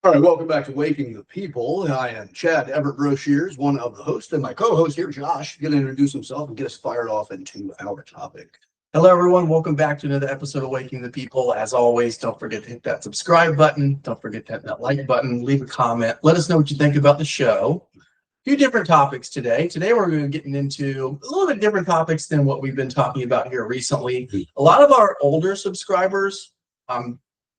All right, welcome back to Waking the People. I am Chad Everett Broshears, one of the hosts, and my co-host here, Josh, going to introduce himself and get us fired off into our topic. Hello, everyone. Welcome back to another episode of Waking the People. As always, don't forget to hit that subscribe button. Don't forget to hit that like button. Leave a comment. Let us know what you think about the show. A few different topics today. Today, we're going to be getting into a little bit different topics than what we've been talking about here recently. A lot of our older subscribers,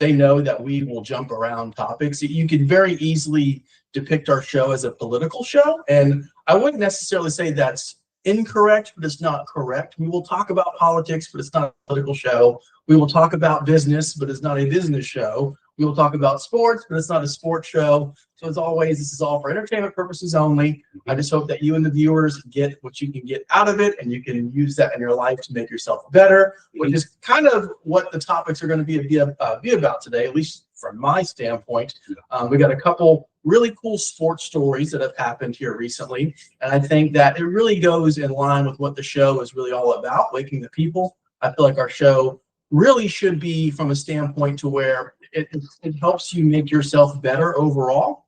they know that we will jump around topics. You can very easily depict our show as a political show, and I wouldn't necessarily say that's incorrect, but it's not correct. We will talk about politics, but it's not a political show. We will talk about business, but it's not a business show. We will talk about sports, but it's not a sports show. So as always, this is all for entertainment purposes only. I just hope that you and the viewers get what you can get out of it, and you can use that in your life to make yourself better, which is kind of what the topics are going to be about today, at least from my standpoint. We got a couple really cool sports stories that have happened here recently, and I think that it really goes in line with what the show is really all about, Waking the People. I feel like our show really should be from a standpoint to where it helps you make yourself better overall.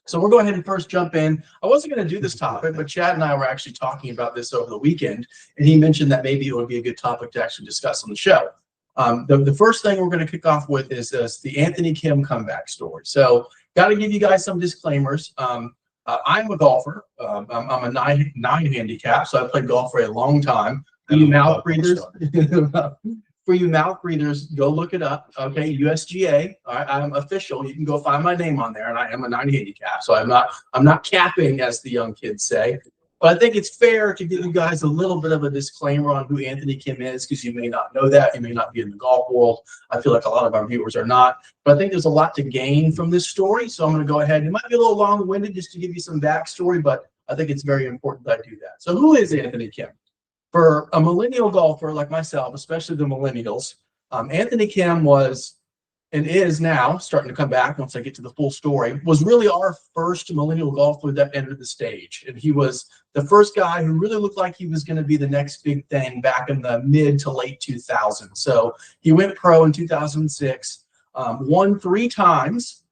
So we'll go ahead and first jump in. I wasn't going to do this topic, but Chad and I were actually talking about this over the weekend, and he mentioned that maybe it would be a good topic to actually discuss on the show. The first thing we're going to kick off with is the Anthony Kim comeback story. So got to give you guys some disclaimers. I'm a golfer. I'm a nine handicap, so I played golf for a long time. For you mouth breathers, go look it up. Okay, USGA. I'm official. You can go find my name on there, and I am a 9 handicap. So I'm not capping, as the young kids say. But I think it's fair to give you guys a little bit of a disclaimer on who Anthony Kim is, because you may not know that. You may not be in the golf world. I feel like a lot of our viewers are not. But I think there's a lot to gain from this story. So I'm going to go ahead. It might be a little long-winded just to give you some backstory, but I think it's very important that I do that. So who is Anthony Kim? For a millennial golfer like myself, especially the millennials, Anthony Kim was, and is now starting to come back once I get to the full story, was really our first millennial golfer that entered the stage. And he was the first guy who really looked like he was going to be the next big thing back in the mid to late 2000s. So he went pro in 2006, won 3 times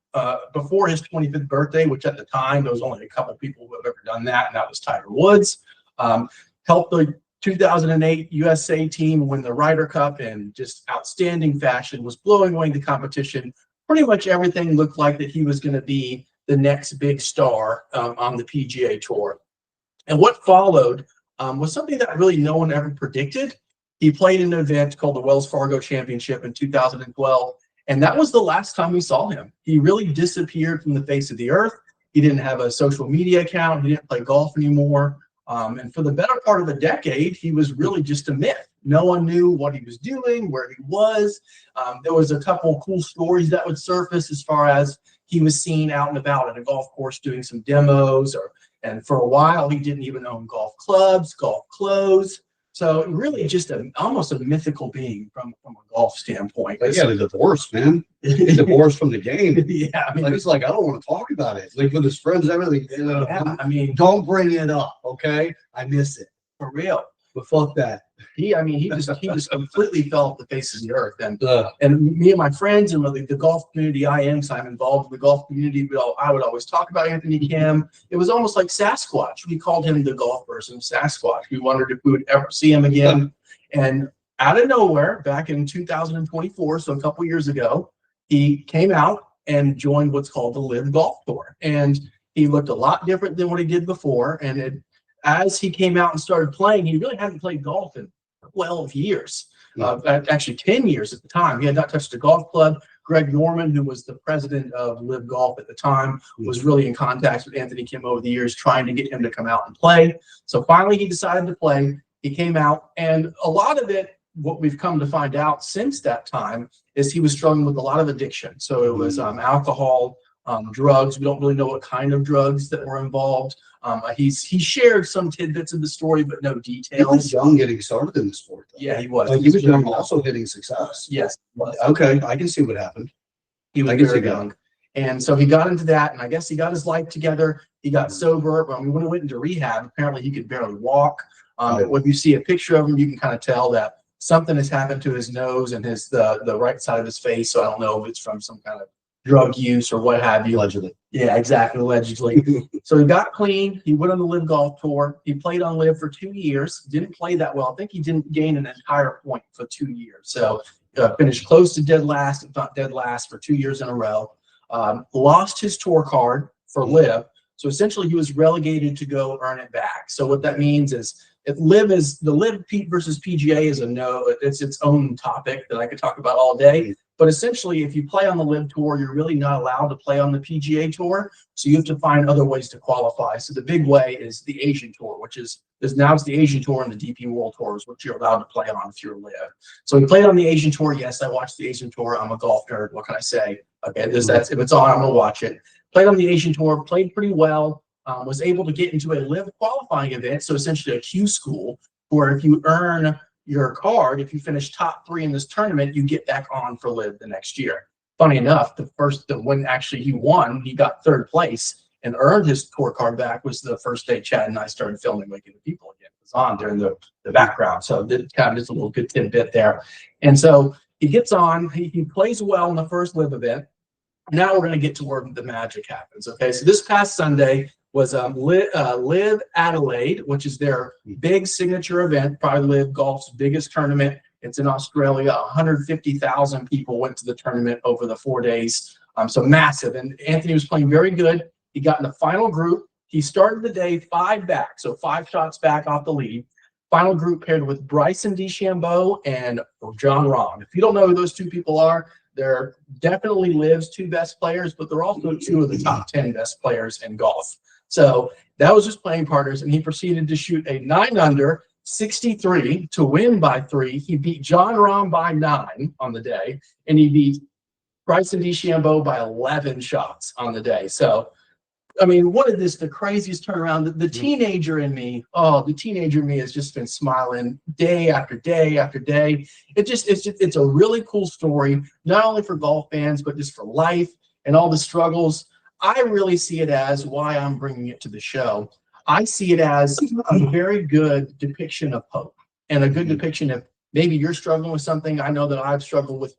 before his 25th birthday, which at the time, there was only a couple people who have ever done that, and that was Tiger Woods. Helped the 2008 USA team win the Ryder Cup in just outstanding fashion, was blowing away the competition. Pretty much everything looked like that he was going to be the next big star on the PGA Tour. And what followed was something that really no one ever predicted. He played in an event called the Wells Fargo Championship in 2012, and that was the last time we saw him. He really disappeared from the face of the earth. He didn't have a social media account. He didn't play golf anymore. And for the better part of a decade, he was really just a myth. No one knew what he was doing, where he was. There was a couple cool stories that would surface as far as he was seen out and about at a golf course doing some demos, and for a while he didn't even own golf clubs, golf clothes. So really just almost a mythical being from a golf standpoint. He got a divorce, man. He divorced from the game. Yeah, I mean, like, it's like, I don't want to talk about it. Like with his friends, everything. Yeah, I mean, don't bring it up, okay? I miss it. For real. But fuck that. He just completely fell off the face of the earth. And me and my friends and the golf community I'm involved in the golf community. I would always talk about Anthony Kim. It was almost like Sasquatch. We called him the golf person, Sasquatch. We wondered if we would ever see him again. And out of nowhere, back in 2024, so a couple years ago, he came out and joined what's called the Live Golf Tour. And he looked a lot different than what he did before. And as he came out and started playing, he really hadn't played golf in 12 years, actually 10 years at the time. He had not touched a golf club. Greg Norman, who was the president of Live Golf at the time, was really in contact with Anthony Kim over the years, trying to get him to come out and play. So finally he decided to play. He came out, and a lot of it, what we've come to find out since that time, is he was struggling with a lot of addiction. So it was alcohol, drugs. We don't really know what kind of drugs that were involved. He shared some tidbits of the story, but no details. He was young getting started in the sport, though. Yeah, he was. Like, he was young, also getting success. Yes. Okay, I can see what happened. He was very young. And so he got into that, and I guess he got his life together. He got sober. When he went into rehab, apparently he could barely walk. When you see a picture of him, you can kind of tell that something has happened to his nose and the right side of his face. So I don't know if it's from some kind of drug use or what have you. Allegedly. Yeah, exactly. Allegedly. So he got clean. He went on the Live Golf Tour. He played on Live for 2 years. Didn't play that well. I think he didn't gain an entire point for 2 years. So finished close to dead last, if not dead last, for 2 years in a row. Lost his tour card for Live. So essentially, he was relegated to go earn it back. So what that means is, if Live is the Live versus PGA is a no, it's its own topic that I could talk about all day. But essentially, if you play on the Live Tour, you're really not allowed to play on the PGA Tour. So you have to find other ways to qualify. So the big way is the Asian Tour, which is now it's the Asian Tour and the DP World Tour is what you're allowed to play on if you're Live. So he played on the Asian Tour. Yes, I watched the Asian Tour. I'm a golf nerd. What can I say? Okay, that's if it's on, I'm gonna watch it. Played on the Asian Tour, played pretty well. Was able to get into a Live qualifying event, so essentially a Q school, where if you earn your card, if you finish top 3 in this tournament, you get back on for Live the next year. Funny enough, when actually he won, he got 3rd place and earned his tour card back, was the first day Chad and I started filming Waking the People again. It was on during the background, so it kind of just a little good tidbit there. And so he gets on, he plays well in the first Live event. Now we're going to get to where the magic happens. Okay, so this past Sunday was Live Adelaide, which is their big signature event, probably Live Golf's biggest tournament. It's in Australia. 150,000 people went to the tournament over the 4 days. So massive. And Anthony was playing very good. He got in the final group. He started the day 5 back, so 5 shots back off the lead. Final group paired with Bryson DeChambeau and John Rahm. If you don't know who those 2 people are, they're definitely Live's 2 best players, but they're also 2 of the top 10 best players in golf. So that was his playing partners, and he proceeded to shoot a 9-under 63 to win by 3. He beat John Rahm by 9 on the day, and he beat Bryson DeChambeau by 11 shots on the day. So, I mean, what is this? The craziest turnaround. The teenager in me, the teenager in me has just been smiling day after day after day. It's a really cool story, not only for golf fans, but just for life and all the struggles. I really see it as why I'm bringing it to the show. I see it as a very good depiction of hope and a good depiction of maybe you're struggling with something. I know that I've struggled with,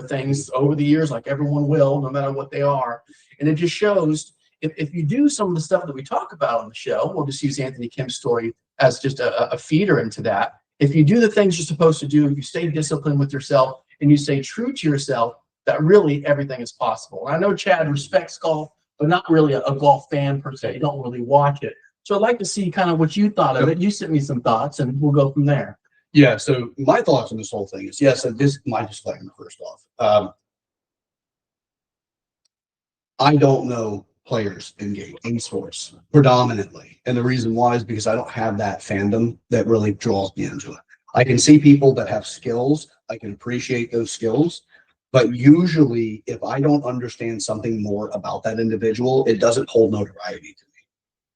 things over the years, like everyone will, no matter what they are. And it just shows if you do some of the stuff that we talk about on the show, we'll just use Anthony Kim's story as just a feeder into that. If you do the things you're supposed to do, if you stay disciplined with yourself and you stay true to yourself, that really everything is possible. And I know Chad respects golf, but not really a golf fan per se. You don't really watch it. So I'd like to see kind of what you thought of it. You sent me some thoughts, and we'll go from there. Yeah, so my thoughts on this whole thing is, yes, this is my disclaimer first off. I don't know players in esports predominantly. And the reason why is because I don't have that fandom that really draws me into it. I can see people that have skills. I can appreciate those skills. But usually, if I don't understand something more about that individual, it doesn't hold notoriety to me.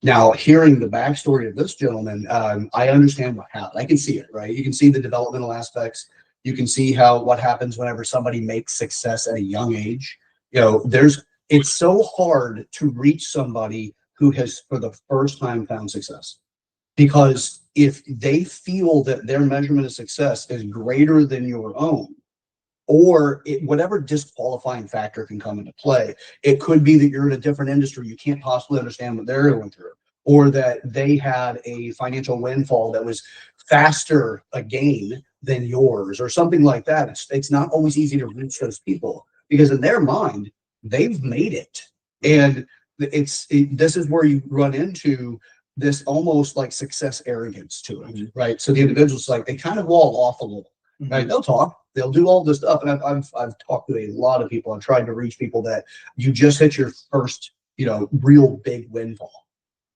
Now, hearing the backstory of this gentleman, I understand what happened. I can see it, right? You can see the developmental aspects. You can see what happens whenever somebody makes success at a young age. It's so hard to reach somebody who has, for the first time, found success. Because if they feel that their measurement of success is greater than your own, or whatever disqualifying factor can come into play. It could be that you're in a different industry. You can't possibly understand what they're going through, or that they had a financial windfall that was faster a gain than yours, or something like that. It's not always easy to reach those people because in their mind, they've made it. And this is where you run into this almost like success arrogance to it, right? So the individual's like, they kind of wall off a little, right? They'll talk. They'll do all this stuff, and I've talked to a lot of people. I've tried to reach people that you just hit your first, real big windfall.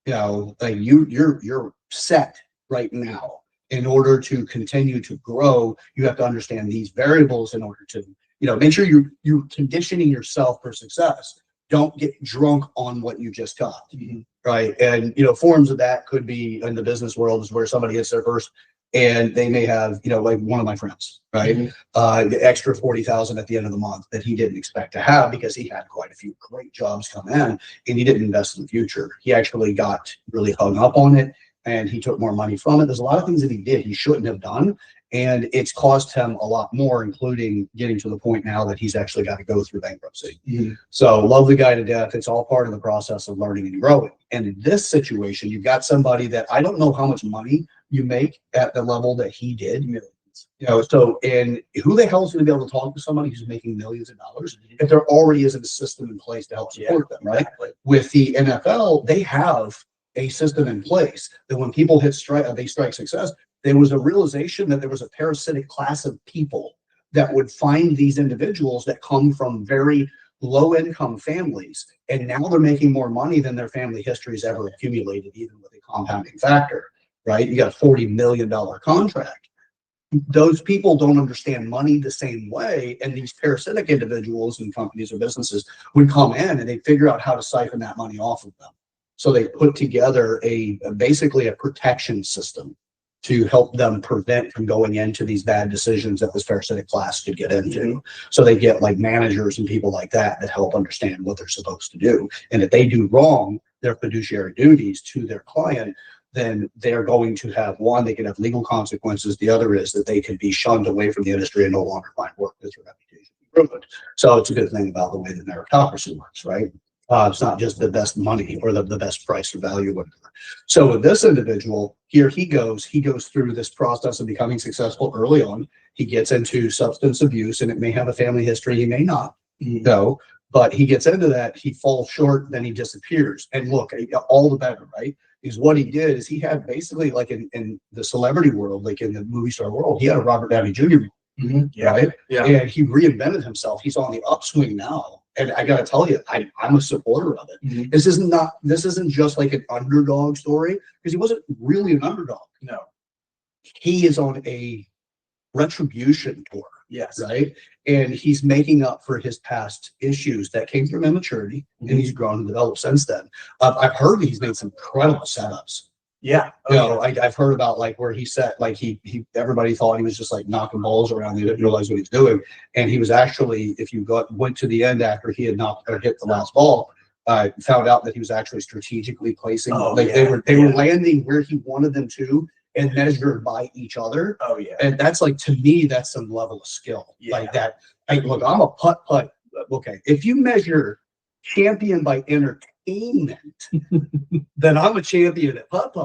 Like you're set right now. In order to continue to grow, you have to understand these variables in order to, make sure you're conditioning yourself for success. Don't get drunk on what you just got, right? And forms of that could be in the business world is where somebody hits their first. And they may have, like one of my friends, right? The extra 40,000 at the end of the month that he didn't expect to have because he had quite a few great jobs come in and he didn't invest in the future. He actually got really hung up on it and he took more money from it. There's a lot of things that he did he shouldn't have done. And it's cost him a lot more, including getting to the point now that he's actually got to go through bankruptcy. So love the guy to death. It's all part of the process of learning and growing. And in this situation, you've got somebody that I don't know how much money you make at the level that he did. So, and who the hell is going to be able to talk to somebody who's making millions of dollars if there already isn't a system in place to help support them, right? Exactly. With the NFL, they have a system in place that when people they strike success, there was a realization that there was a parasitic class of people that would find these individuals that come from very low income families, and now they're making more money than their family history's ever accumulated, even with a compounding factor, right? You got a $40 million contract. Those people don't understand money the same way, and these parasitic individuals and companies or businesses would come in and they figure out how to siphon that money off of them. So they put together basically a protection system to help them prevent from going into these bad decisions that this parasitic class could get into. So they get like managers and people like that help understand what they're supposed to do. And if they do wrong their fiduciary duties to their client, then they're going to have one, they can have legal consequences. The other is that they can be shunned away from the industry and no longer find work because their reputation is ruined. So it's a good thing about the way the meritocracy works, right? It's not just the best money or the best price or value, whatever. So with this individual, here he goes through this process of becoming successful early on. He gets into substance abuse, and it may have a family history, he may not, though, but he gets into that, he falls short, then he disappears. And look, all the better, right? Because what he did is he had basically like in the celebrity world, like in the movie star world, he had a Robert Downey Jr. Right? Yeah. And he reinvented himself. He's on the upswing now. And I got to tell you, I'm a supporter of it. This isn't just like an underdog story, because he wasn't really an underdog. No. He is on a retribution tour. Yes. Right. And he's making up for his past issues that came from immaturity, and he's grown and developed since then. I've heard that he's made some incredible setups. Yeah. I've heard about like where he set, like he everybody thought he was just like knocking balls around. They didn't realize what he's doing. And he was actually, if you went to the end after he had hit the last ball, found out that he was actually strategically placing, they were landing where he wanted them to and measured by each other. Oh yeah. And that's like, to me, that's some level of skill. Like that. Look, I'm a putt. Okay. If you measure champion by entertainment, then I'm a champion at putt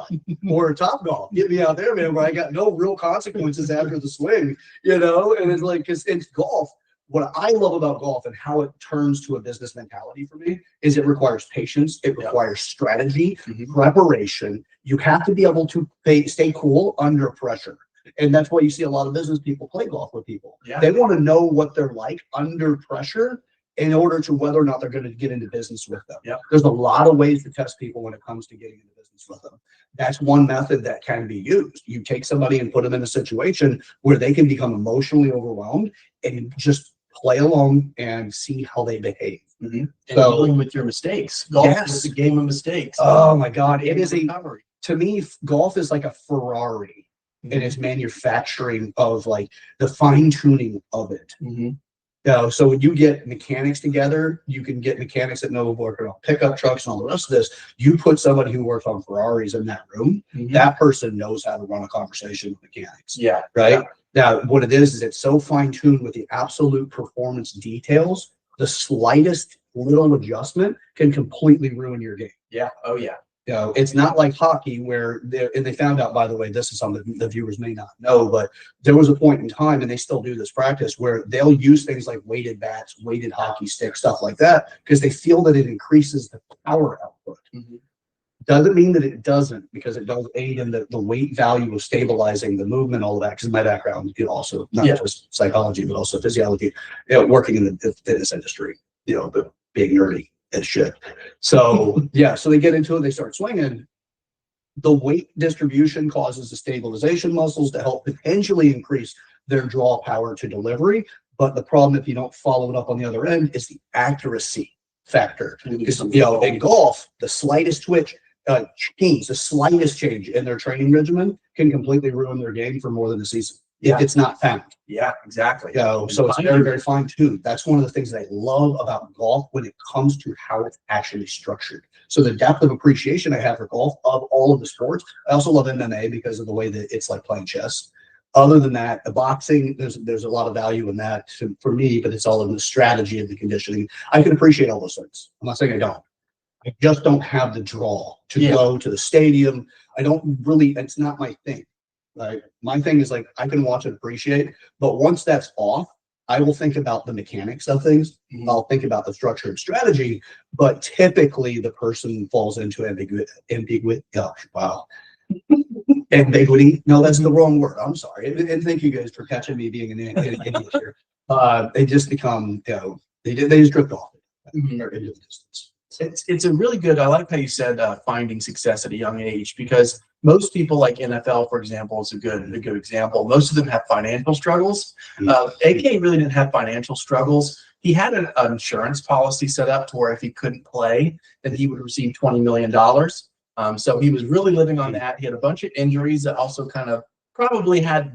or top golf. Get me out there, man, where I got no real consequences after the swing, And it's like, because it's golf. What I love about golf and how it turns to a business mentality for me is it requires patience. It requires strategy, preparation. You have to be able to stay cool under pressure. And that's why you see a lot of business people play golf with people. They want to know what they're like under pressure in order to whether or not they're going to get into business with them. There's a lot of ways to test people when it comes to getting into business with them. That's one method that can be used. You take somebody and put them in a situation where they can become emotionally overwhelmed, and just play along and see how they behave. And dealing with your mistakes. Golf is a game of mistakes. Oh my God. It is to me, golf is like a Ferrari in its manufacturing of like the fine tuning of it. So when you get mechanics together, you can get mechanics that know working on pickup trucks and all the rest of this. You put somebody who works on Ferraris in that room, that person knows how to run a conversation with mechanics. Right? Now, what it is it's so fine-tuned with the absolute performance details, the slightest little adjustment can completely ruin your game. It's not like hockey where they found out, by the way, this is something the viewers may not know, but there was a point in time, and they still do this practice, where they'll use things like weighted bats, weighted hockey sticks, stuff like that, because they feel that it increases the power output. Doesn't mean that it doesn't, because it does aid in the weight value of stabilizing the movement, all of that, because my background is also not just psychology, but also physiology, working in the fitness industry, the being nerdy as shit. So so they get into it, they start swinging. The weight distribution causes the stabilization muscles to help potentially increase their draw power to delivery. But the problem, if you don't follow it up on the other end, is the accuracy factor. Because in golf, the slightest the slightest change in their training regimen can completely ruin their game for more than a season. If it's not found. Exactly. So it's very, very fine tuned. That's one of the things that I love about golf when it comes to how it's actually structured. So the depth of appreciation I have for golf of all of the sports. I also love MMA because of the way that it's like playing chess. Other than that, the boxing, there's a lot of value in that for me, but it's all in the strategy of the conditioning. I can appreciate all those things. I'm not saying I don't. I just don't have the draw to go to the stadium. I don't really, it's not my thing. Right? My thing is like, I can watch and appreciate, but once that's off, I will think about the mechanics of things. I'll think about the structure and strategy, but typically the person falls into ambiguity. Oh, wow. Ambiguity. No, that's the wrong word. I'm sorry. And thank you guys for catching me being an idiot here. They just become, they just drift off into the distance. It's a really good, I like how you said finding success at a young age, because most people, like NFL, for example, is a good example. Most of them have financial struggles. AK really didn't have financial struggles. He had an insurance policy set up to where if he couldn't play, then he would receive $20 million. So he was really living on that. He had a bunch of injuries that also kind of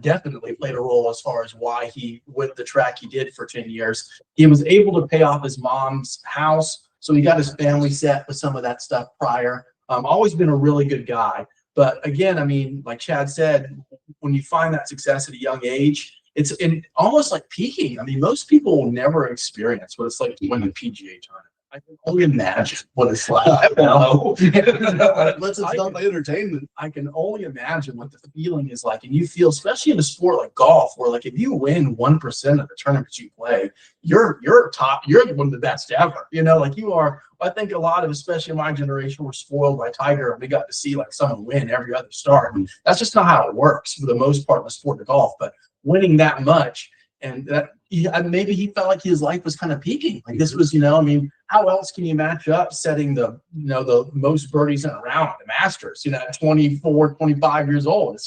definitely played a role as far as why he went the track he did for 10 years. He was able to pay off his mom's house. So he got his family set with some of that stuff prior. Always been a really good guy. But again, I mean, like Chad said, when you find that success at a young age, it's almost like peaking. I mean, most people will never experience what it's like to win the PGA tournament. I can only imagine what it's like. I don't know. It's not my entertainment. I can only imagine what the feeling is like. And you feel, especially in a sport like golf, where like if you win 1% of the tournaments you play, you're top, you're one of the best ever. Like you are. I think a lot of, especially my generation, were spoiled by Tiger, and we got to see like someone win every other start. And that's just not how it works for the most part in the sport of golf. But winning that much, and that maybe he felt like his life was kind of peaking. Like this was, I mean, how else can you match up setting the most birdies in a round at the Masters, at 24, 25 years old?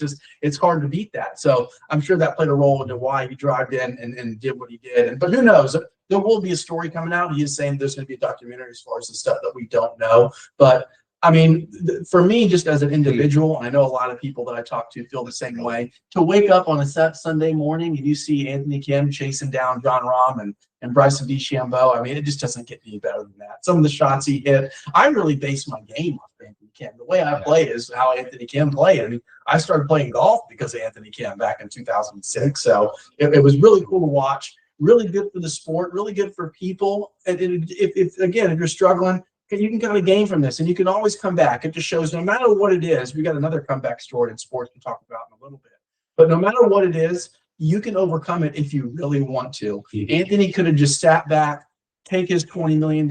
It's hard to beat that. So I'm sure that played a role into why he drived in and did what he did. But who knows? There will be a story coming out. He is saying there's going to be a documentary as far as the stuff that we don't know. But I mean, for me, just as an individual, I know a lot of people that I talk to feel the same way. To wake up on a Sunday morning and you see Anthony Kim chasing down John Rahm and Bryson DeChambeau, I mean, it just doesn't get any better than that. Some of the shots he hit, I really base my game off Anthony Kim. The way I play is how Anthony Kim played. I mean, I started playing golf because of Anthony Kim back in 2006. So it was really cool to watch. Really good for the sport. Really good for people. And if you're struggling, you can kind of gain from this, and you can always come back. It just shows no matter what it is, we got another comeback story in sports we'll talk about in a little bit. But no matter what it is, you can overcome it if you really want to. Anthony could have just sat back, take his $20 million,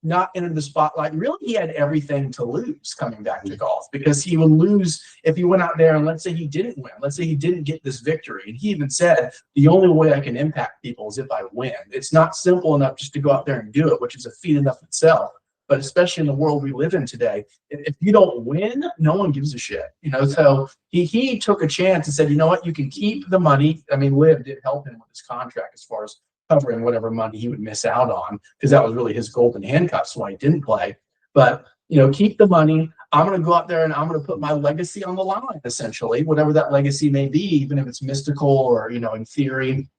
not enter the spotlight. Really, he had everything to lose coming back to golf, because he would lose if he went out there and let's say he didn't win. Let's say he didn't get this victory. And he even said, the only way I can impact people is if I win. It's not simple enough just to go out there and do it, which is a feat enough itself. But especially in the world we live in today, if you don't win, no one gives a shit. So he took a chance and said, you know what, you can keep the money. I mean, Liv did help him with his contract as far as covering whatever money he would miss out on, because that was really his golden handcuffs why he didn't play. But keep the money. I'm going to go out there and I'm going to put my legacy on the line, essentially, whatever that legacy may be, even if it's mystical or in theory.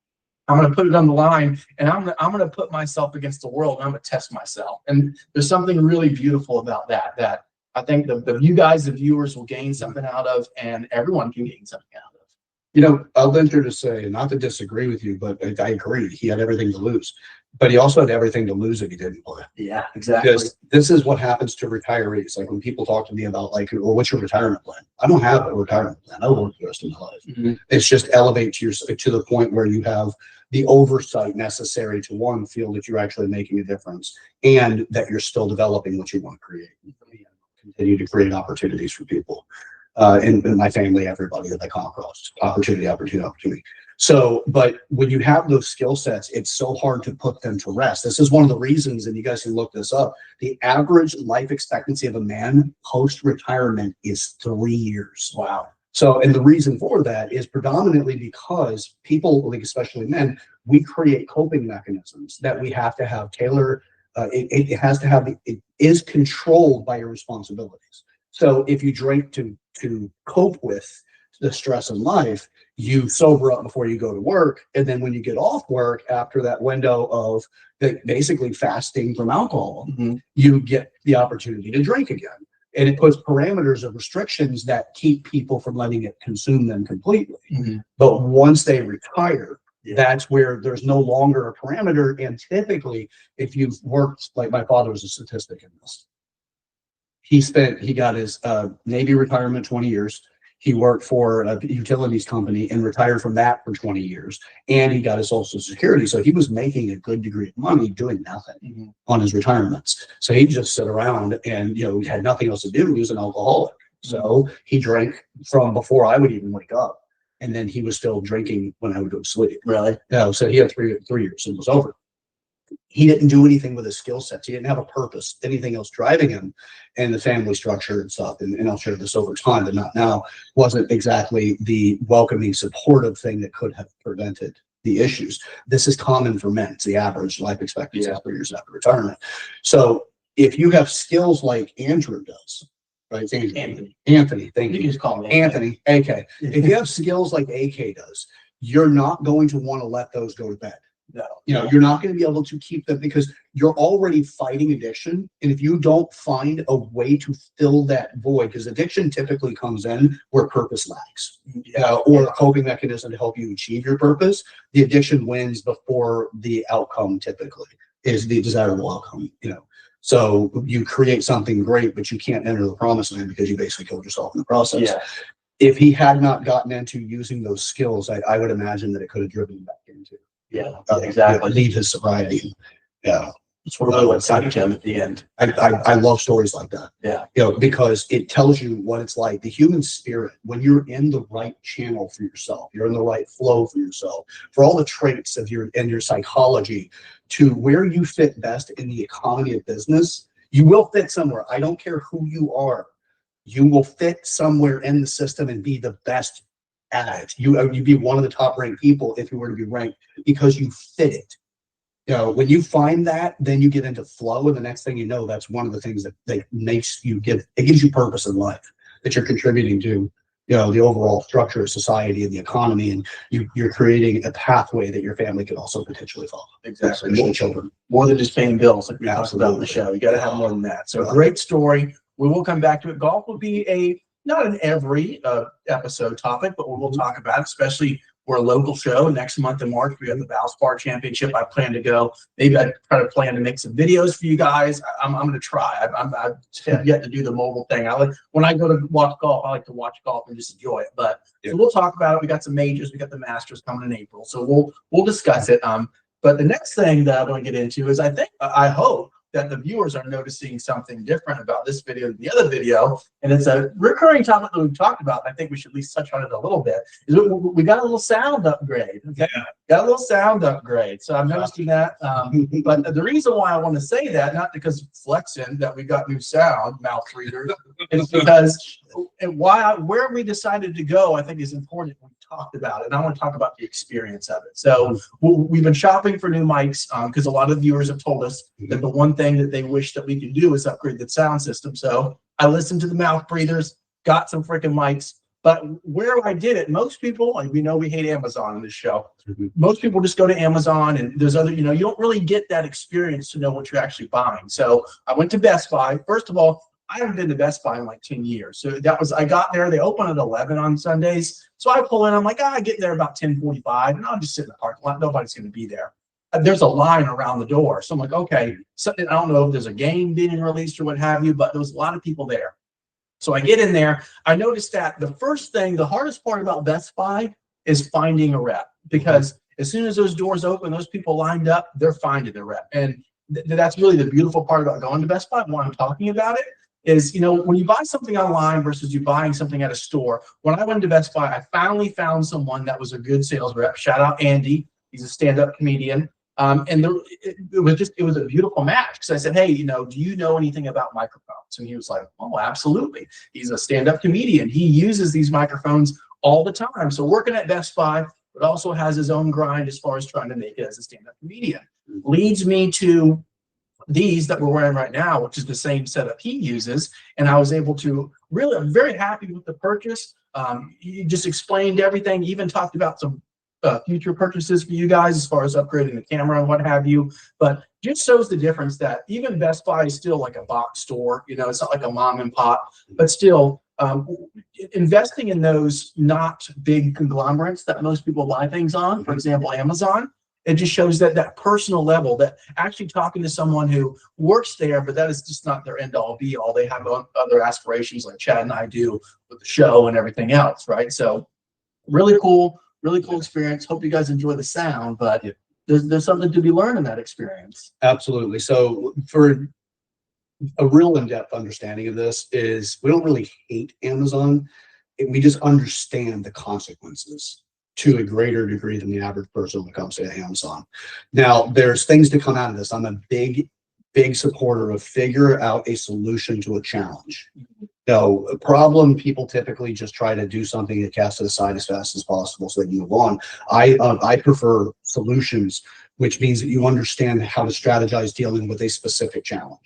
I'm going to put it on the line, and I'm going to put myself against the world, and I'm going to test myself. And there's something really beautiful about that I think the viewers will gain something out of, and everyone can gain something out of. I'll venture to say, not to disagree with you, but I agree. He had everything to lose, but he also had everything to lose if he didn't play. Yeah, exactly. Because this is what happens to retirees. Like when people talk to me about well, what's your retirement plan? I don't have a retirement plan. I work the rest of my life. It's just elevate to the point where you have the oversight necessary to, one, feel that you're actually making a difference, and that you're still developing what you want to create. Continue to create opportunities for people, and my family, everybody that I come across. Opportunity. So, but when you have those skill sets, it's so hard to put them to rest. This is one of the reasons, and you guys can look this up, the average life expectancy of a man post-retirement is 3 years. Wow. So, and the reason for that is predominantly because people, like especially men, we create coping mechanisms that we have to have tailored. It is controlled by your responsibilities. So if you drink to cope with the stress in life, you sober up before you go to work. And then when you get off work, after that window of basically fasting from alcohol, you get the opportunity to drink again. And it puts parameters of restrictions that keep people from letting it consume them completely. But once they retire, that's where there's no longer a parameter. And typically, if you've worked, like my father was a statistic in this, he got his Navy retirement 20 years. He worked for a utilities company and retired from that for 20 years. And he got his Social Security. So he was making a good degree of money doing nothing on his retirements. So he'd just sit around and, he had nothing else to do. He was an alcoholic. So he drank from before I would even wake up. And then he was still drinking when I would go to sleep. Really? So he had three years and it was over. He didn't do anything with his skill sets. He didn't have a purpose, anything else driving him, and the family structure and stuff. And I'll share this over time, but not now, wasn't exactly the welcoming, supportive thing that could have prevented the issues. This is common for men. It's the average life expectancy 3 years after retirement. So if you have skills like Andrew does, right? It's Anthony, thank you. You can just call me Anthony, AK. If you have skills like AK does, you're not going to want to let those go to bed. No. You're not going to be able to keep them because you're already fighting addiction. And if you don't find a way to fill that void, because addiction typically comes in where purpose lacks, or a coping mechanism to help you achieve your purpose, the addiction wins before the outcome typically is the desirable outcome, So you create something great, but you can't enter the promised land because you basically killed yourself in the process. Yeah. If he had not gotten into using those skills, I would imagine that it could have driven him back into exactly. leave his sobriety. It's really what saved him at the end. I love stories like that. Because it tells you what it's like. The human spirit, when you're in the right channel for yourself, you're in the right flow for yourself, for all the traits of your psychology to where you fit best in the economy of business, you will fit somewhere. I don't care who you are. You will fit somewhere in the system and be the best at it. You'd be one of the top ranked people if you were to be ranked because you fit it. When you find that, then you get into flow, and the next thing you know, that's one of the things that makes you it gives you purpose in life, that you're contributing to, the overall structure of society and the economy, and you're creating a pathway that your family could also potentially follow. Exactly. Especially children. More than just paying bills, like we talked about on the show. You got to have more than that. So great story. We will come back to it. Golf will be not an every episode topic, but we will talk about it, especially we're a local show. Next month in March, we have the Valspar Championship. I plan to go. Maybe I plan to make some videos for you guys. I'm going to try. I've yet to do the mobile thing. When I go to watch golf, I like to watch golf and just enjoy it. But so we'll talk about it. We got some majors. We got the Masters coming in April. So we'll discuss it. But the next thing that I want to get into is I hope that the viewers are noticing something different about this video than the other video. And it's a recurring topic that we've talked about. I think we should at least touch on it a little bit. Is we got a little sound upgrade. Okay? Got a little sound upgrade. So I'm noticing that. But the reason why I want to say that, not because flexing that we got new sound, mouth readers, is because where we decided to go, I think is important. We talked about it. And I want to talk about the experience of it. So we've been shopping for new mics because a lot of viewers have told us that the one thing that they wish that we could do is upgrade the sound system. So I listened to the mouth breathers, got some freaking mics. But where I did it, most people, like we know we hate Amazon in this show. Most people just go to Amazon, and there's other, you don't really get that experience to know what you're actually buying. So I went to Best Buy. First of all, I haven't been to Best Buy in like 10 years. So I got there, they open at 11 on Sundays. So I pull in, I'm like, I get there about 10:45, and I'll just sit in the parking lot. Nobody's going to be there. There's a line around the door. So I'm like, okay, so I don't know if there's a game being released or what have you, but there was a lot of people there. So I get in there. I noticed that the hardest part about Best Buy is finding a rep, because as soon as those doors open, those people lined up, they're finding the rep. And that's really the beautiful part about going to Best Buy. When I'm talking about it is, when you buy something online versus you buying something at a store. When I went to Best Buy, I finally found someone that was a good sales rep. Shout out Andy. He's a stand-up comedian. And it was a beautiful match, because I said, hey, do you know anything about microphones? And he was like, oh, absolutely. He's a stand-up comedian. He uses these microphones all the time. So working at Best Buy, but also has his own grind as far as trying to make it as a stand-up comedian. Leads me to these that we're wearing right now, which is the same setup he uses. And I was able to I'm very happy with the purchase. He just explained everything. He even talked about some future purchases for you guys as far as upgrading the camera and what have you. But just shows the difference that even Best Buy is still like a box store. You know, it's not like a mom and pop, but still investing in those not big conglomerates that most people buy things on, for example, Amazon. It just shows that personal level, that actually talking to someone who works there, but that is just not their end all be all. They have other aspirations like Chad and I do with the show and everything else, right? So really cool experience. Hope you guys enjoy the sound, but there's something to be learned in that experience. Absolutely. So for a real in-depth understanding of this is we don't really hate Amazon. We just understand the consequences to a greater degree than the average person when it comes to Amazon. Now, there's things to come out of this. I'm a big supporter of figure out a solution to a challenge. So a problem, people typically just try to do something that cast to the side as fast as possible so they can move on. I prefer solutions, which means that you understand how to strategize dealing with a specific challenge.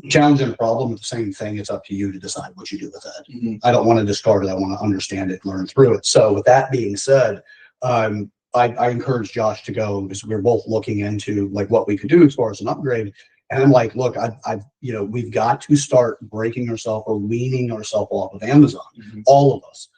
Challenge and a problem are the same thing. It's up to you to decide what you do with that. I don't want to discard it. I want to understand it, learn through it. So with that being said, I encourage Josh to go because we're both looking into like what we could do as far as an upgrade. And I'm like, look, we've got to start breaking ourselves or weaning ourselves off of Amazon, all of us.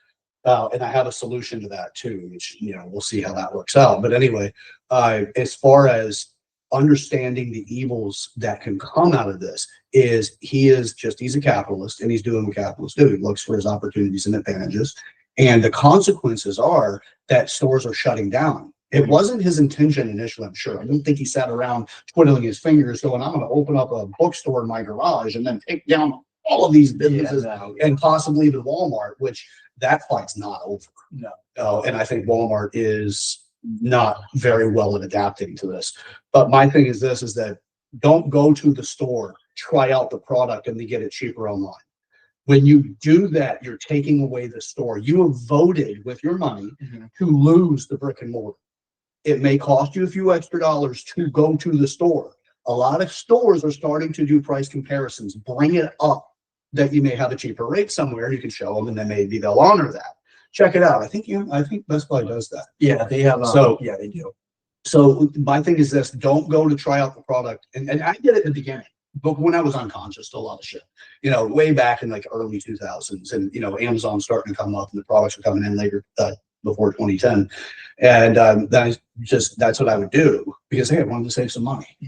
And I have a solution to that too, which, we'll see how that works out. But anyway, as far as understanding the evils that can come out of this he's a capitalist and he's doing what capitalists do. He looks for his opportunities and advantages. And the consequences are that stores are shutting down. It wasn't his intention initially, I'm sure. I don't think he sat around twiddling his fingers going, I'm going to open up a bookstore in my garage and then take down all of these businesses and possibly even Walmart, which that fight's not over. No. And I think Walmart is not very well at adapting to this. But my thing is this, is that don't go to the store, try out the product and then get it cheaper online. When you do that, you're taking away the store. You have voted with your money to lose the brick and mortar. It may cost you a few extra dollars to go to the store. A lot of stores are starting to do price comparisons. Bring it up that you may have a cheaper rate somewhere. You can show them and then maybe they'll honor that. Check it out. I think Best Buy does that. Yeah, they have. Yeah, they do. So my thing is this: don't go to try out the product. And I did it in the beginning, but when I was unconscious to a lot of shit, way back in like early 2000s, and Amazon starting to come up, and the products were coming in later before 2010, and that's what I would do because hey, I wanted to save some money.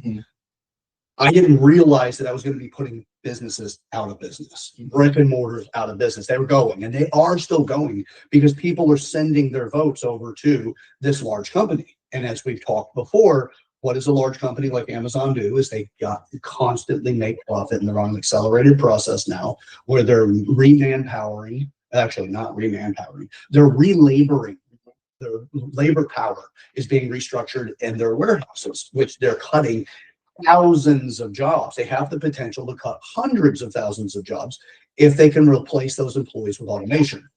I didn't realize that I was going to be putting businesses out of business, brick and mortars out of business. They were going, and they are still going because people are sending their votes over to this large company. And as we've talked before, what does a large company like Amazon do is they got to constantly make profit, and they're on an accelerated process now where they're re-manpowering, actually not re-manpowering, they're relaboring. Their labor power is being restructured in their warehouses, which they're cutting thousands of jobs. They have the potential to cut hundreds of thousands of jobs if they can replace those employees with automation.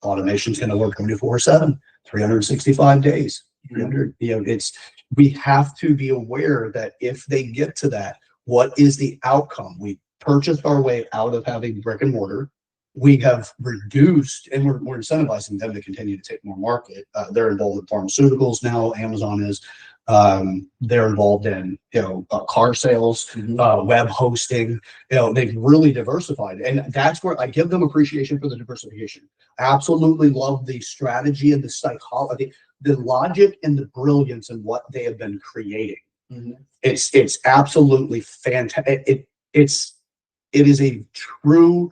Automation is going to work 24/7, 365 days. 300. We have to be aware that if they get to that, what is the outcome? We purchased our way out of having brick and mortar. We have reduced, and we're incentivizing them to continue to take more market. They're involved in pharmaceuticals now. Amazon is. They're involved in car sales, web hosting. They've really diversified, and that's where I give them appreciation for the diversification. Absolutely love the strategy and the psychology, the logic and the brilliance in what they have been creating. It's absolutely fantastic. It is a true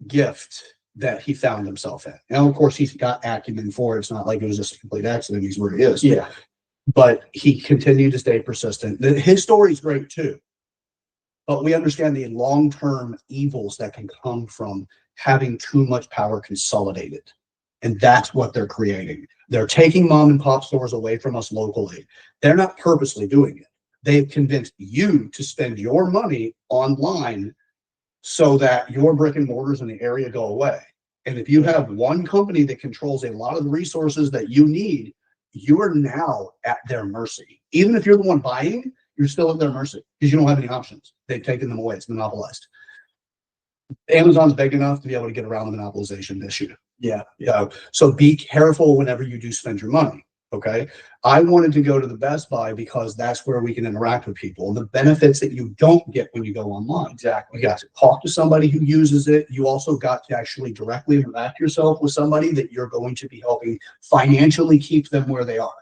gift that he found himself in. And of course, he's got acumen for it. It's not like it was just a complete accident. He's where he is. Yeah. But he continued to stay persistent. His story is great too. But we understand the long-term evils that can come from having too much power consolidated. And that's what they're creating. They're taking mom and pop stores away from us locally. They're not purposely doing it. They've convinced you to spend your money online so that your brick and mortars in the area go away. And if you have one company that controls a lot of the resources that you need, you are now at their mercy. Even if you're the one buying, you're still at their mercy because you don't have any options. They've taken them away. It's monopolized. Amazon's big enough to be able to get around the monopolization issue. Yeah. So be careful whenever you do spend your money. Okay. I wanted to go to the Best Buy because that's where we can interact with people. The benefits that you don't get when you go online. Exactly. You got to talk to somebody who uses it. You also got to actually directly interact yourself with somebody that you're going to be helping financially keep them where they are.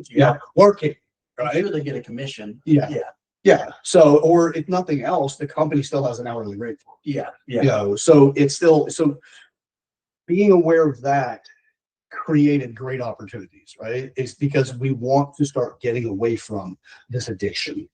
Yeah. Working. I'm Right. sure they get a commission. Yeah. So, or if nothing else, the company still has an hourly rate. Yeah. So it's still, so being aware of that created great opportunities, right? It's because we want to start getting away from this addiction.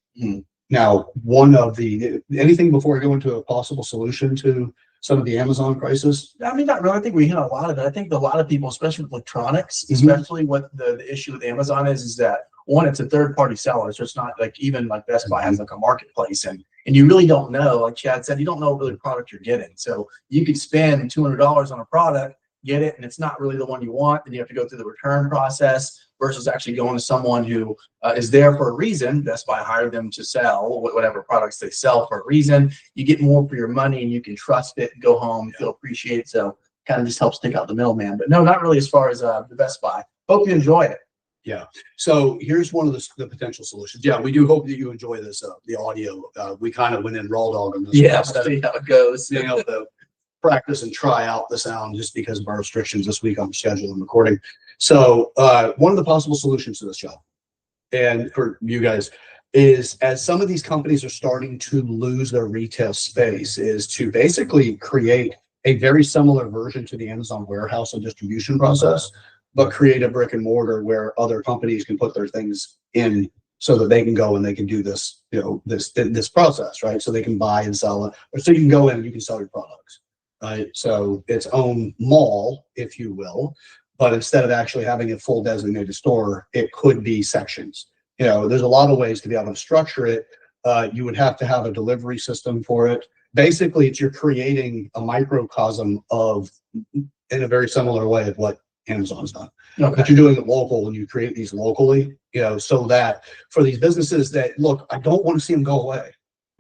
Now, one of the, anything before I go into a possible solution to some of the Amazon crisis? I mean, not really. I think we hit a lot of it. I think a lot of people, especially with electronics, Mhm. especially what the issue with Amazon is that one, it's a third party seller. So it's not like even like Best Buy has like a marketplace and you really don't know, like Chad said, you don't know really the product you're getting. So you could spend $200 on a product, get it, and it's not really the one you want, and you have to go through the return process versus actually going to someone who is there for a reason. Best Buy hired them to sell whatever products they sell for a reason. You get more for your money and you can trust it, go home, feel appreciated. So kind of just helps take out the middleman. But no, not really as far as the Best Buy. Hope you enjoy it. Yeah. So here's one of the potential solutions. Yeah, we do hope that you enjoy this, the audio. We kind of went in raw dog on this. Yeah, Instead see of how it goes. being able to practice and try out the sound just because of our restrictions this week on schedule and recording. So one of the possible solutions to this job, and for you guys, is as some of these companies are starting to lose their retail space, is to basically create a very similar version to the Amazon warehouse and distribution process, but create a brick and mortar where other companies can put their things in so that they can go and they can do this, this process, right? So they can buy and sell it, or so you can go in and you can sell your products, right? So its own mall, if you will, but instead of actually having a full designated store, it could be sections. There's a lot of ways to be able to structure it. You would have to have a delivery system for it. Basically, you're creating a microcosm of, in a very similar way of what Amazon's done. Okay. But you're doing it local and you create these locally, so that for these businesses that, look, I don't want to see them go away.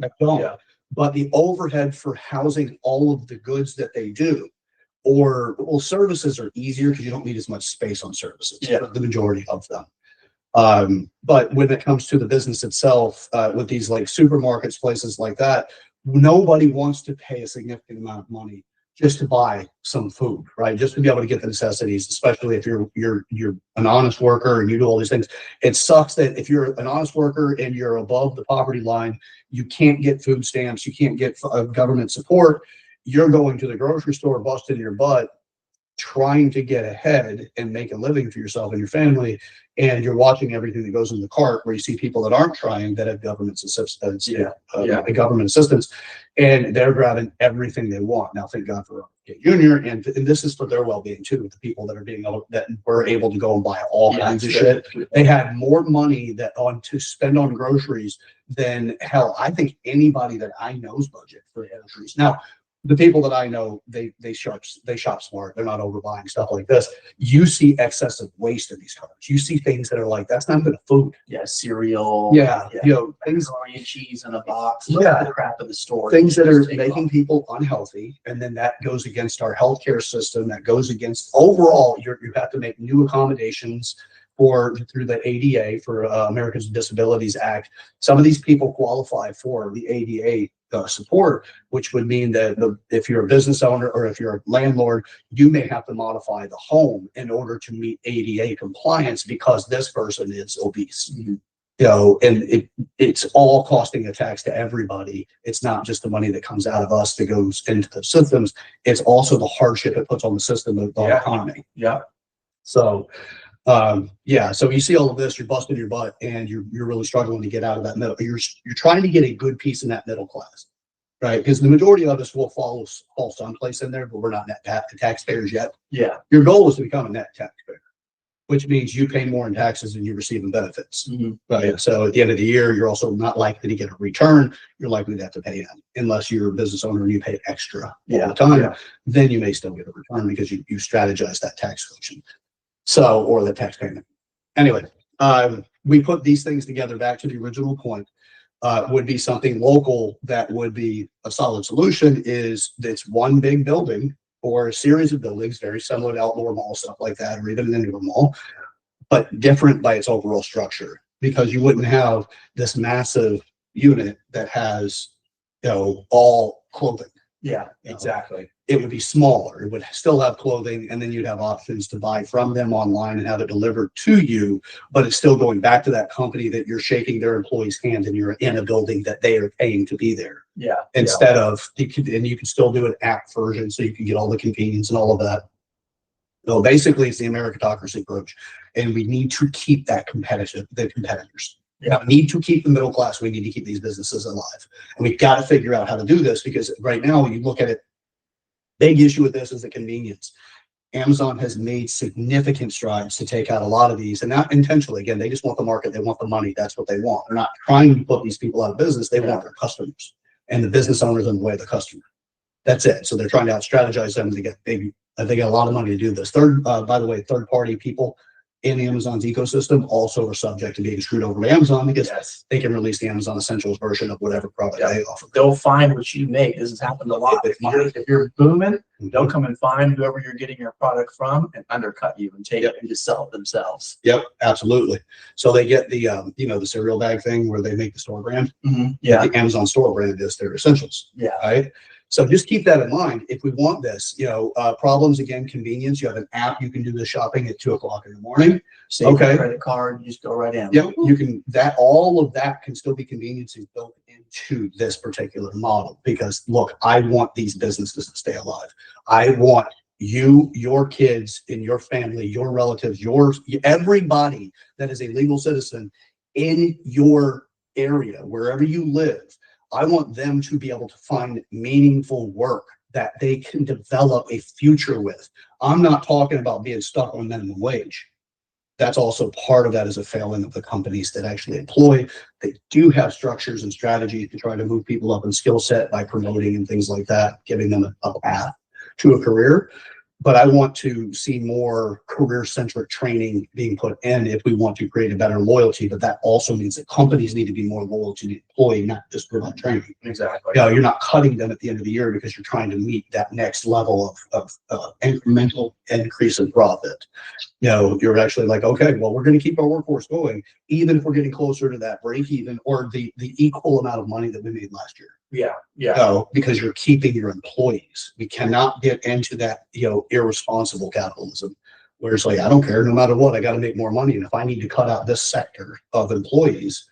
I don't. Yeah. But the overhead for housing all of the goods that they do, or services are easier because you don't need as much space on services. Yeah. The majority of them. But when it comes to the business itself, with these like supermarkets, places like that, nobody wants to pay a significant amount of money just to buy some food, right? Just to be able to get the necessities, especially if you're an honest worker and you do all these things. It sucks that if you're an honest worker and you're above the poverty line, you can't get food stamps, you can't get government support. You're going to the grocery store, busting your butt, trying to get ahead and make a living for yourself and your family, and you're watching everything that goes in the cart, where you see people that aren't trying, that have government assistance, government assistance, and they're grabbing everything they want. Now, thank God for Junior, and this is for their well-being too. The people that are that were able to go and buy all kinds of shit. They had more money to spend on groceries than, hell, I think anybody that I know's budget for groceries. Now, the people that I know, they shop smart. They're not overbuying stuff like this. You see excessive waste in these carts. You see things that are like, that's not even food. Yeah, cereal. Yeah. Things, macaroni and cheese in a box. Yeah. The crap in the store. Things that are making people unhealthy, and then that goes against our healthcare system. That goes against overall. You have to make new accommodations through the ADA, for Americans with Disabilities Act. Some of these people qualify for the ADA support, which would mean that if you're a business owner or if you're a landlord, you may have to modify the home in order to meet ADA compliance because this person is obese. Mm-hmm. And it's all costing a tax to everybody. It's not just the money that comes out of us that goes into the systems. It's also the hardship it puts on the system of the economy. Yeah. So so you see all of this, you're busting your butt, and you're really struggling to get out of that middle. You're trying to get a good piece in that middle class, right? Because the majority of us will fall someplace in there, but we're not net taxpayers yet. Yeah. Your goal is to become a net taxpayer, which means you pay more in taxes than you receive in benefits. Mm-hmm. Right. Yeah. So at the end of the year, you're also not likely to get a return. You're likely to have to pay in, unless you're a business owner and you pay extra all the time. Yeah. Then you may still get a return because you strategize that tax collection. Or the tax payment. Anyway, we put these things together back to the original point. would be something local that would be a solid solution. Is it's one big building or a series of buildings, very similar to outdoor mall, stuff like that, or even an indoor mall, but different by its overall structure, because you wouldn't have this massive unit that has, all clothing. Yeah, exactly. It would be smaller. It would still have clothing, and then you'd have options to buy from them online and have it delivered to you, but it's still going back to that company that you're shaking their employee's hand and you're in a building that they are paying to be there. Yeah. Instead of, you can still do an app version so you can get all the convenience and all of that. So basically it's the meritocracy approach, and we need to keep the competitors. Yeah. We need to keep the middle class. We need to keep these businesses alive, and we've got to figure out how to do this, because right now when you look at it, big issue with this is the convenience. Amazon has made significant strides to take out a lot of these, and not intentionally. Again, they just want the market. They want the money. That's what they want. They're not trying to put these people out of business. They want their customers, and the business owners in the way of the customer. That's it. So they're trying to out strategize them to get they get a lot of money to do this. By the way, third party people in Amazon's ecosystem also are subject to being screwed over by Amazon, because they can release the Amazon Essentials version of whatever product they offer. They'll find what you make. This has happened a lot. If you're booming, they'll come and find whoever you're getting your product from and undercut you and take it and just sell it themselves. Yep, absolutely. So they get the the cereal bag thing where they make the store brand. Yeah. The Amazon store brand is their Essentials. Yeah. Right. So just keep that in mind. If we want this, problems, again, convenience. You have an app. You can do the shopping at 2:00 in the morning. Save your credit card. You just go right in. Yep. You can, all of that can still be conveniences built into this particular model, because look, I want these businesses to stay alive. I want you, your kids, and your family, your relatives, everybody that is a legal citizen in your area, wherever you live. I want them to be able to find meaningful work that they can develop a future with. I'm not talking about being stuck on minimum wage. That's also part of that, is a failing of the companies that actually employ. They do have structures and strategies to try to move people up in skill set by promoting and things like that, giving them a path to a career. But I want to see more career-centric training being put in if we want to create a better loyalty. But that also means that companies need to be more loyal to the employee, not just provide training. Exactly. You're not cutting them at the end of the year because you're trying to meet that next level of incremental increase in profit. You're actually like, okay, well, we're going to keep our workforce going, even if we're getting closer to that break even or the equal amount of money that we made last year. Yeah. Because you're keeping your employees. We cannot get into that, irresponsible capitalism where it's like, I don't care, no matter what, I got to make more money. And if I need to cut out this sector of employees,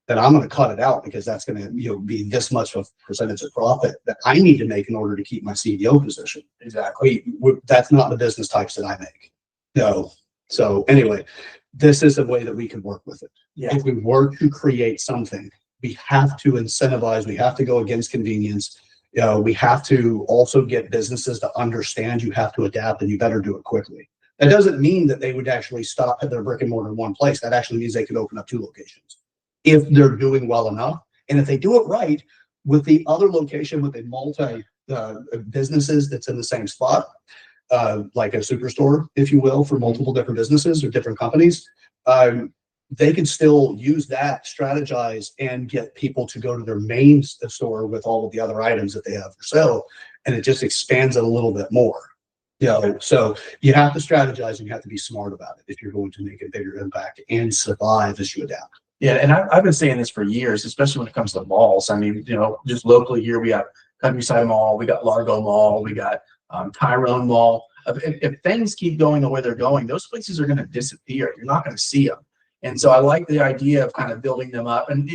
then I'm going to cut it out, because that's going to, be this much of percentage of profit that I need to make in order to keep my CEO position. Exactly. That's not the business types that I make. So anyway, this is a way that we can work with it. Yeah. If we were to create something, we have to incentivize, we have to go against convenience. We have to also get businesses to understand you have to adapt, and you better do it quickly. That doesn't mean that they would actually stop at their brick and mortar in one place. That actually means they could open up 2 locations if they're doing well enough. And if they do it right with the other location, with a multi businesses that's in the same spot, like a superstore, if you will, for multiple different businesses or different companies, they can still use that, strategize, and get people to go to their main store with all of the other items that they have for sale. And it just expands it a little bit more. So you have to strategize, and you have to be smart about it if you're going to make a bigger impact and survive as you adapt. Yeah, and I've been saying this for years, especially when it comes to malls. I mean, just locally here, we got Countryside Mall, we got Largo Mall, we got Tyrone Mall. If things keep going the way they're going, those places are going to disappear. You're not going to see them. And so I like the idea of kind of building them up, and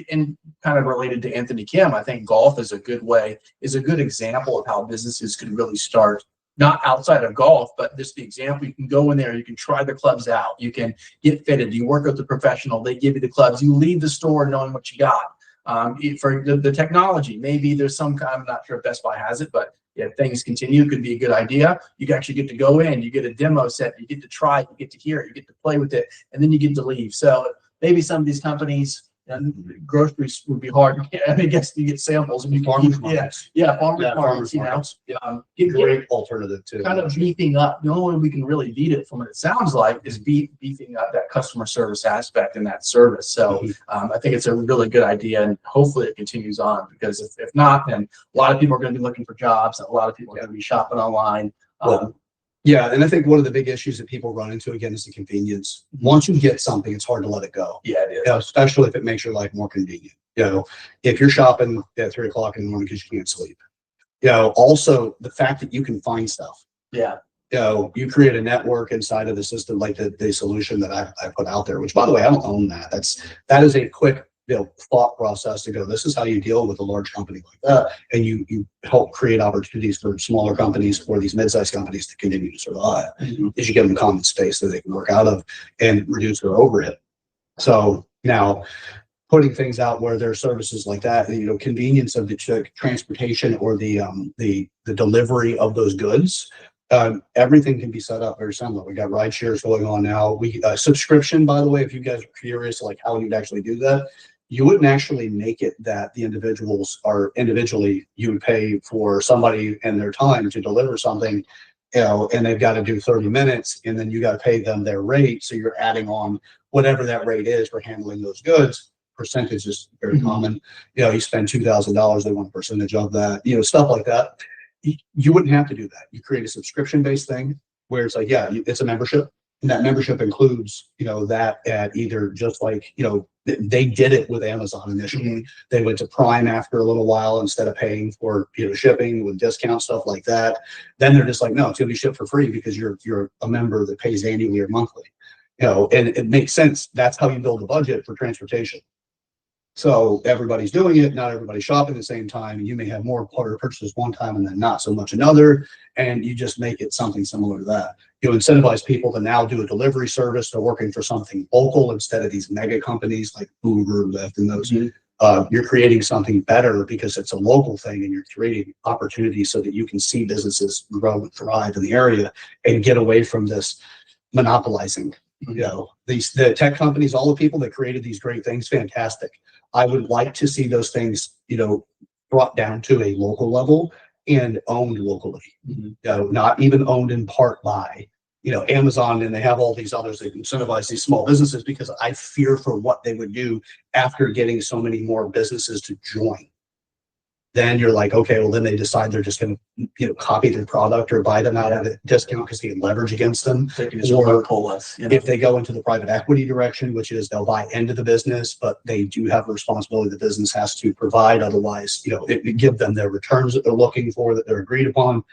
kind of related to Anthony Kim. I think golf is a good example of how businesses could really start, not outside of golf, but just the example. You can go in there, you can try the clubs out, you can get fitted, you work with the professional, they give you the clubs, you leave the store knowing what you got. For the technology, maybe there's some kind, I'm not sure if Best Buy has it, but if things continue, it could be a good idea. You actually get to go in, you get a demo set, you get to try it, you get to hear it, you get to play with it, and then you get to leave. So maybe some of these companies, And groceries would be hard. I guess you get samples and you Farmers can, markets. farmers markets, you know. Get Great alternative too. kind of beefing up. The only way we can really beat it from what it sounds like is beefing up that customer service aspect and that service. So I think it's a really good idea, and hopefully it continues on, because if not, then a lot of people are going to be looking for jobs, and a lot of people are going to be shopping online. Yeah, and I think one of the big issues that people run into again is the convenience. Once you get something, it's hard to let it go. Yeah, it is. You know, especially if it makes your life more convenient. You know, if you're shopping at 3 o'clock in the morning because you can't sleep. You know, also the fact that you can find stuff. Yeah. You know, you create a network inside of the system, like the solution that I put out there, which by the way, I don't own that. That is a quick, you know, thought process to go, this is how you deal with a large company like that. And you help create opportunities for smaller companies or these mid-sized companies to continue to survive. Is you give them common space that they can work out of and reduce their overhead. So now putting things out where there are services like that, you know, convenience of the transportation or the delivery of those goods, everything can be set up very similar. We got ride shares going on now. We subscription, by the way, if you guys are curious, like how you'd actually do that, you wouldn't actually make it that the individuals are individually, you would pay for somebody and their time to deliver something, you know, and they've got to do 30 minutes and then you got to pay them their rate. So you're adding on whatever that rate is for handling those goods. Percentage is very common. You know, you spend $2,000, they want a percentage of that, you know, stuff like that. You wouldn't have to do that. You create a subscription-based thing where it's like, yeah, it's a membership. And that membership includes, you know, that at either just like, you know, they did it with Amazon initially. They went to Prime after a little while instead of paying for, you know, shipping with discount, stuff like that. Then they're just like, no, it's going to be shipped for free because you're a member that pays annually or monthly. You know, and it makes sense. That's how you build a budget for transportation. So everybody's doing it, not everybody's shopping at the same time. You may have more order purchases one time and then not so much another, and you just make it something similar to that. You incentivize people to now do a delivery service. They're working for something local instead of these mega companies like Uber, Lyft, and those. You're creating something better because it's a local thing, and you're creating opportunities so that you can see businesses grow and thrive in the area and get away from this monopolizing. You know, the tech companies, all the people that created these great things, fantastic. I would like to see those things, you know, brought down to a local level and owned locally. You know, not even owned in part by, you know, Amazon, and they have all these others that incentivize these small businesses, because I fear for what they would do after getting so many more businesses to join. Then you're like, okay, well, then they decide they're just going to, you know, copy their product or buy them out at a discount because they can leverage against them. Or pull us, you know, if they go into the private equity direction, which is they'll buy into the business, but they do have a responsibility the business has to provide. Otherwise, you know, it give them their returns that they're looking for, that they're agreed upon.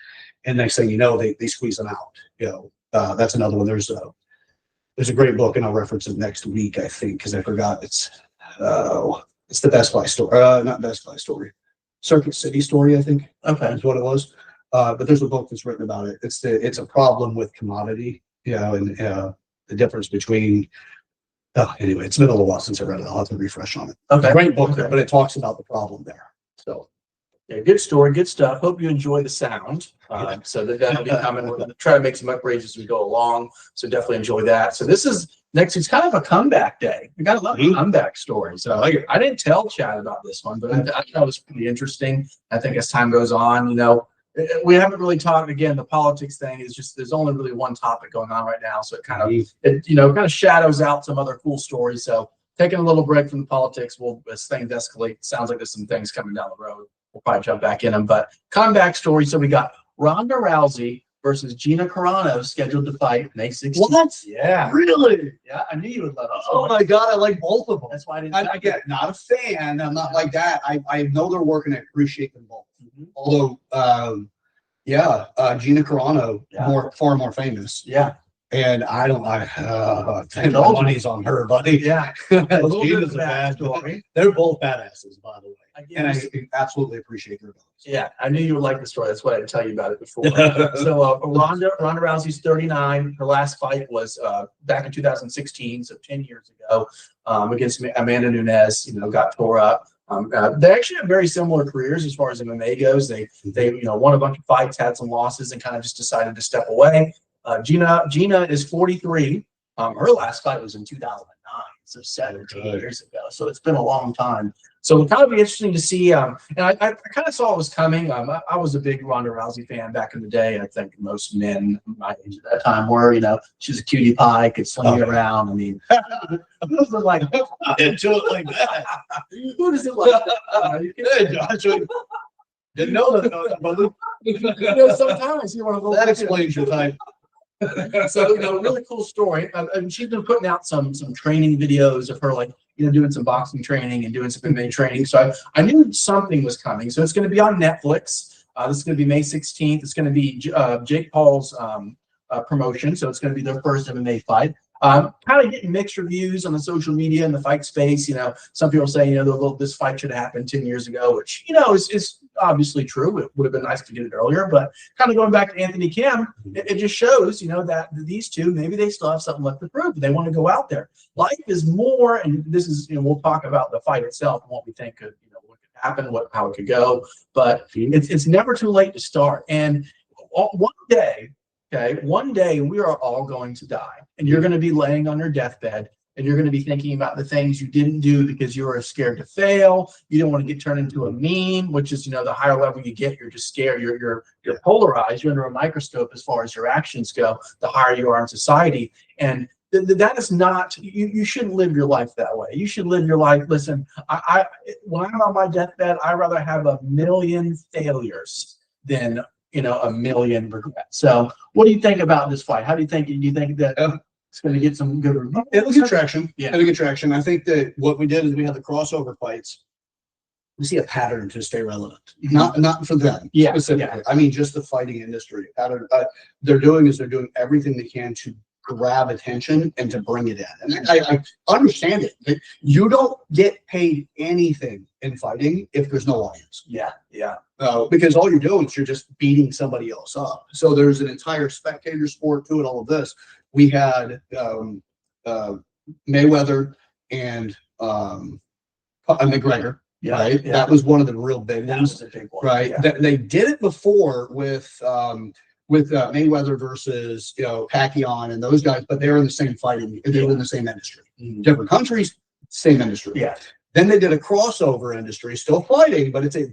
And next thing you know, they squeeze them out. You know, that's another one. There's a great book, and I'll reference it next week, I think, because I forgot. It's the Best Buy story. Not Best Buy story. Circuit City story, I think. Okay, is what it was. But there's a book that's written about it. It's a problem with commodity, you know, and the difference between. Anyway, it's been a little while since I read it. I'll have to refresh on it. Okay, great book, but it talks about the problem there. So, yeah, good story, good stuff. Hope you enjoy the sound. So that'll be coming. We're going to try to make some upgrades as we go along. So definitely enjoy that. So this is next. It's kind of a comeback day. We got a lot of comeback stories. So I didn't tell Chad about this one, but I thought it was pretty interesting. I think as time goes on, you know, we haven't really talked. Again, the politics thing is just, there's only really one topic going on right now. So it kind of shadows out some other cool stories. So taking a little break from the politics, as things escalate, sounds like there's some things coming down the road. We'll probably jump back in them, but comeback story. So we got Ronda Rousey versus Gina Carano scheduled to fight May 16th. What? Yeah. Really? Yeah, I knew you would love it. Oh my God, I like both of them. That's why I didn't. I get not a fan. I'm not like that. I know they're working. I appreciate them both. Although, Gina Carano, far more famous. Yeah. And I don't. My money's on her, buddy. Yeah. Gina's a bad story. They're both badasses, by the way. And I absolutely appreciate their abilities. Yeah, I knew you would like the story. That's why I didn't tell you about it before. So Ronda Rousey's 39. Her last fight was back in 2016, so 10 years ago, against Amanda Nunes. You know, got tore up. They actually have very similar careers as far as MMA goes. They won a bunch of fights, had some losses, and kind of just decided to step away. Gina is 43. Her last fight was in 2009, so 17 years ago. So it's been a long time. So it'll kind of be interesting to see. And I kind of saw it was coming. I was a big Ronda Rousey fan back in the day. I think most men my age at that time were. She's a cutie pie, could sling you around. I mean, who does it like? Into it like that. Who does it like? Didn't know that, brother. Sometimes you want to. That explains your type. So really cool story. And she's been putting out some training videos of her, like doing some boxing training and doing some MMA training. So I knew something was coming. So it's going to be on Netflix. This is going to be May 16th. It's going to be Jake Paul's promotion. So it's going to be their first MMA fight. Kind of getting mixed reviews on the social media and the fight space. Some people say, this fight should have happened 10 years ago, which, is obviously true. It would have been nice to get it earlier, but kind of going back to Anthony Kim, it just shows, that these two, maybe they still have something left to prove. They want to go out there. Life is more, and this is, we'll talk about the fight itself and what we think could, what could happen, how it could go, but it's never too late to start. And one day we are all going to die, and you're going to be laying on your deathbed, and you're going to be thinking about the things you didn't do because you were scared to fail. You don't want to get turned into a meme, which is, the higher level you get, you're just scared. You're polarized. You're under a microscope as far as your actions go, the higher you are in society. And that is not, you shouldn't live your life that way. You should live your life. Listen, when I'm on my deathbed, I'd rather have a million failures than a million regrets. So what do you think about this fight? How do you think that it's going to get some good reviews? It'll get traction. Yeah. It'll get traction. I think that what we did is we had the crossover fights. We see a pattern to stay relevant, not for them specifically. I mean, just the fighting industry pattern. They're doing everything they can to grab attention and to bring it in. And I understand it. You don't get paid anything in fighting if there's no audience. Yeah. Because all you're doing is you're just beating somebody else up. So there's an entire spectator sport to it. All of this. We had Mayweather and McGregor. Yeah, right. Yeah. That was one of the real big ones. That was a big one. Right. Yeah. They did it before with Mayweather versus Pacquiao and those guys, but they were in the same fighting. They were in the same industry, different countries, same industry. Yeah. Then they did a crossover industry, still fighting, but it's a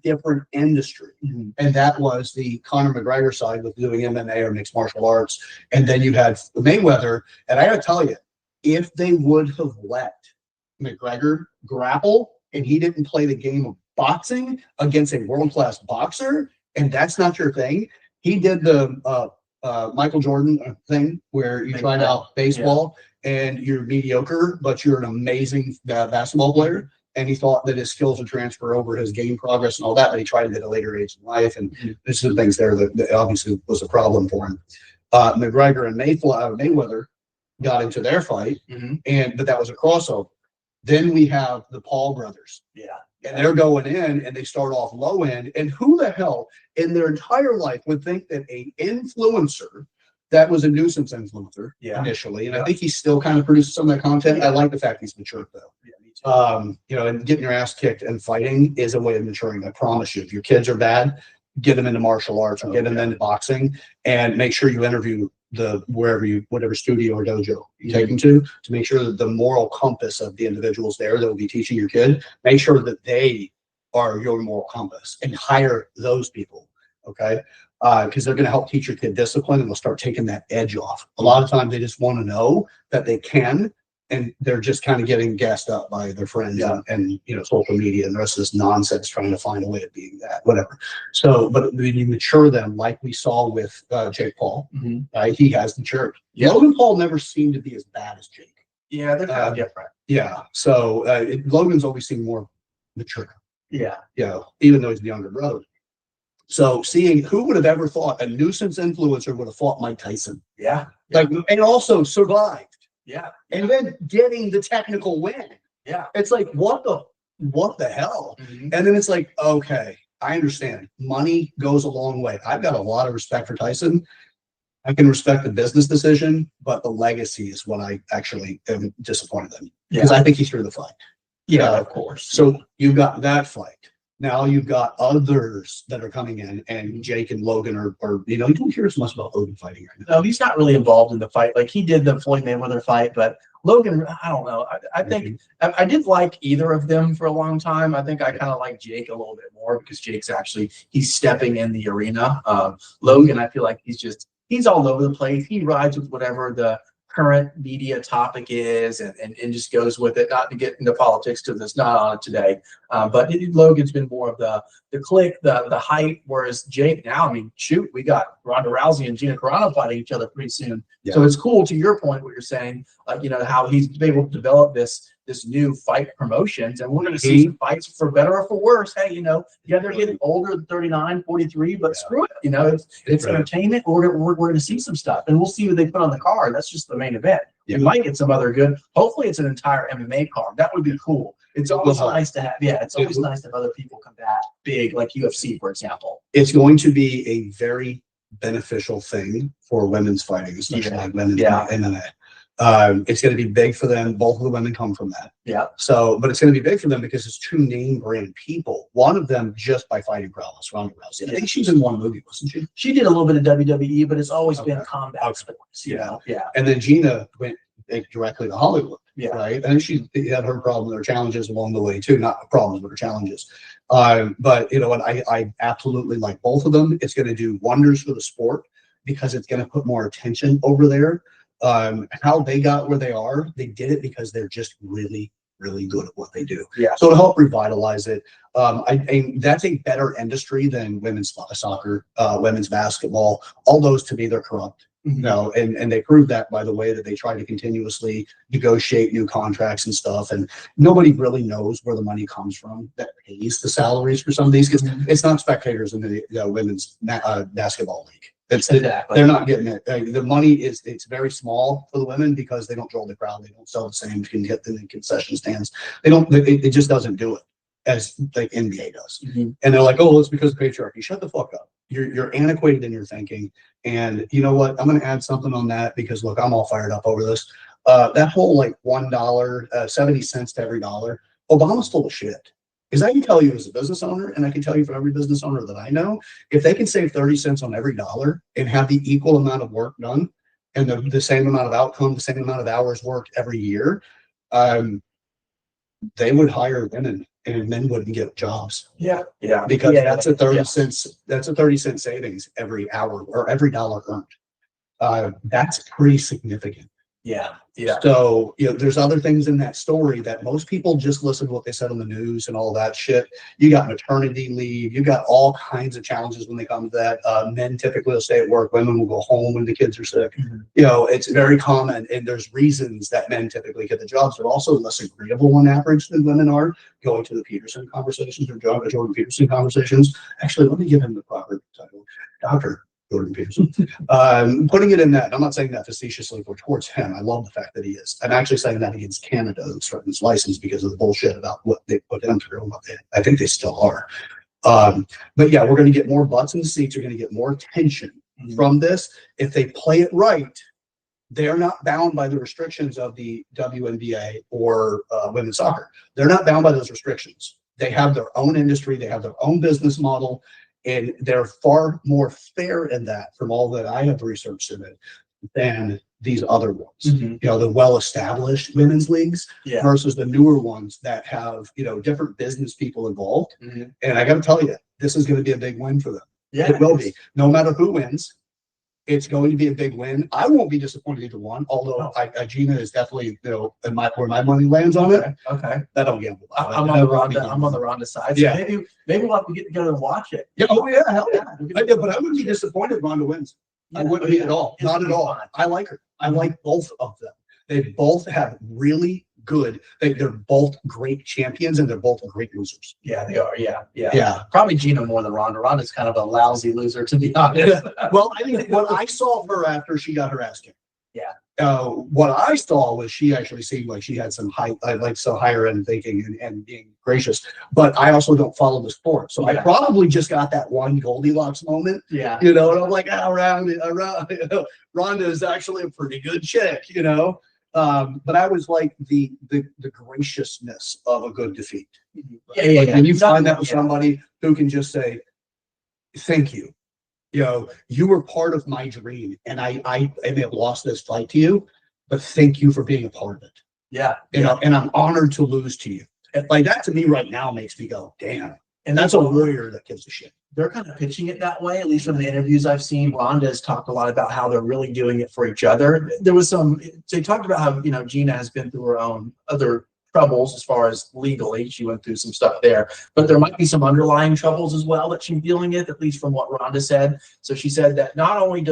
different industry. And that was the Conor McGregor side with doing MMA or mixed martial arts. And then you had Mayweather. And I got to tell you, if they would have let McGregor grapple and he didn't play the game of boxing against a world-class boxer, and that's not your thing, he did the Michael Jordan thing where you tried out baseball and you're mediocre, but you're an amazing basketball player. And he thought that his skills would transfer over his game progress and all that, but he tried it at a later age in life. And there's some things there that obviously was a problem for him. McGregor and Mayweather got into their fight, but that was a crossover. Then we have the Paul brothers. Yeah. And they're going in and they start off low end. And who the hell in their entire life would think that an influencer that was a nuisance influencer initially, and I think he still kind of produces some of that content. I like the fact he's matured though. And getting your ass kicked and fighting is a way of maturing. I promise you. If your kids are bad, get them into martial arts or get them into boxing, and make sure you interview whatever studio or dojo you take them to make sure that the moral compass of the individuals there that will be teaching your kid, make sure that they are your moral compass and hire those people. Okay. Because they're going to help teach your kid discipline and they'll start taking that edge off. A lot of times they just want to know that they can, and they're just kind of getting gassed up by their friends and social media and the rest of this nonsense, trying to find a way of being that, whatever. So, but when you mature them, like we saw with Jake Paul, right? He has matured. Logan Paul never seemed to be as bad as Jake. Yeah, they're kind of different. Yeah. So Logan's always seemed more mature. Yeah. Even though he's the younger brother. So seeing, who would have ever thought a nuisance influencer would have fought Mike Tyson? Yeah. And also survived. Yeah. And then getting the technical win. Yeah. It's like, what the hell? And then it's like, okay, I understand. Money goes a long way. I've got a lot of respect for Tyson. I can respect the business decision, but the legacy is what I actually am disappointed in. Because I think he threw the fight. Yeah, of course. So you've got that fight. Now you've got others that are coming in, and Jake and Logan are you don't hear as much about Logan fighting right now. No, he's not really involved in the fight. Like he did the Floyd Mayweather fight, but Logan, I don't know. I think I did like either of them for a long time. I think I kind of like Jake a little bit more because Jake's actually he's stepping in the arena. Logan, I feel like he's all over the place. He rides with whatever the current media topic is and just goes with it, not to get into politics because it's not on it today. But Logan's been more of the click, the hype, whereas Jake now, I mean, shoot, we got Ronda Rousey and Gina Carano fighting each other pretty soon. Yeah. So it's cool, to your point, what you're saying, how he's been able to develop this new fight promotions, and we're going to see some fights for better or for worse. Hey, they're getting older, 39, 43, but screw it. It's entertainment. We're going to see some stuff, and we'll see what they put on the card. That's just the main event. Yeah. We might get some other good. Hopefully, it's an entire MMA card. That would be cool. It's always nice to have. Yeah, it's always nice to have other people come back big, like UFC, for example. It's going to be a very beneficial thing for women's fighting, especially like women's MMA. It's going to be big for them. Both of the women come from that. Yeah. So, but it's going to be big for them because it's two name brand people. One of them just by fighting prowess, Ronda Rousey. I think she's in one movie, wasn't she? She did a little bit of WWE, but it's always been combat sports. Yeah. And then Gina went directly to Hollywood. Yeah. Right. And she had her problems, her challenges along the way too. Not problems, but her challenges. But what I absolutely like both of them. It's going to do wonders for the sport because it's going to put more attention over there. How they got where they are, they did it because they're just really, really good at what they do. Yeah. So to help revitalize it, that's a better industry than women's soccer, women's basketball. All those, to me, they're corrupt. And they proved that by the way that they try to continuously negotiate new contracts and stuff, and nobody really knows where the money comes from that pays the salaries for some of these, because it's not spectators in the women's basketball league. They're not getting it. The money it's very small for the women because they don't draw the crowd. They don't sell the same. You can get in the concession stands. It just doesn't do it as like NBA does. And they're like, oh, it's because of patriarchy. Shut the fuck up. You're antiquated in your thinking. And you know what? I'm going to add something on that because look, I'm all fired up over this. That whole like $1, 70 cents to every dollar. Obama's full of shit. Because I can tell you as a business owner, and I can tell you for every business owner that I know, if they can save 30 cents on every dollar and have the equal amount of work done and the same amount of outcome, the same amount of hours worked every year, they would hire women and men wouldn't get jobs. Yeah. Because that's a 30 cents. That's a 30-cent savings every hour or every dollar earned. That's pretty significant. Yeah. So, there's other things in that story that most people just listen to what they said on the news and all that shit. You got maternity leave. You got all kinds of challenges when they come to that. Men typically will stay at work. Women will go home when the kids are sick. It's very common. And there's reasons that men typically get the jobs. They're also less agreeable on average than women are. Going to the Peterson conversations or Jordan Peterson conversations. Actually, let me give him the proper title. Dr. Jordan Peterson. Putting it in that, I'm not saying that facetiously or towards him. I love the fact that he is. I'm actually saying that against Canada who's threatened his license because of the bullshit about what they put him through and what I think they still are. But yeah, we're going to get more butts in the seats. We're going to get more attention from this. If they play it right, they are not bound by the restrictions of the WNBA or women's soccer. They're not bound by those restrictions. They have their own industry. They have their own business model. And they're far more fair in that, from all that I have researched in it, than these other ones. The well-established women's leagues versus the newer ones that have, different business people involved. And I got to tell you, this is going to be a big win for them. Yeah, it will be. No matter who wins, it's going to be a big win. I won't be disappointed either one, although Gina is definitely, where my money lands on it. Okay. That don't gamble. I'm on the Ronda side. So maybe we'll have to get together and watch it. Yeah. Oh yeah. Hell yeah. But I wouldn't be disappointed if Ronda wins. I wouldn't be at all. Not at all. I like her. I like both of them. They both have really good. They're both great champions and they're both great losers. Yeah, they are. Yeah. Probably Gina more than Ronda. Ronda's kind of a lousy loser, to be honest. Well, I think what I saw her after she got her ass kicked. Yeah. What I saw was she actually seemed like she had some higher end thinking and being gracious. But I also don't follow the sport, so I probably just got that one Goldilocks moment. Yeah. And I'm like, around. Ronda is actually a pretty good chick. But I was like the graciousness of a good defeat. Yeah. And you find that with somebody who can just say, thank you. You were part of my dream, and I may have lost this fight to you, but thank you for being a part of it. Yeah. And I'm honored to lose to you. And like that to me right now makes me go, damn. And that's a warrior that gives a shit. They're kind of pitching it that way, at least from the interviews I've seen. Ronda has talked a lot about how they're really doing it for each other. There was they talked about how, Gina has been through her own other troubles as far as legally. She went through some stuff there, but there might be some underlying troubles as well that she's dealing with, at least from what Ronda said. So she said that not only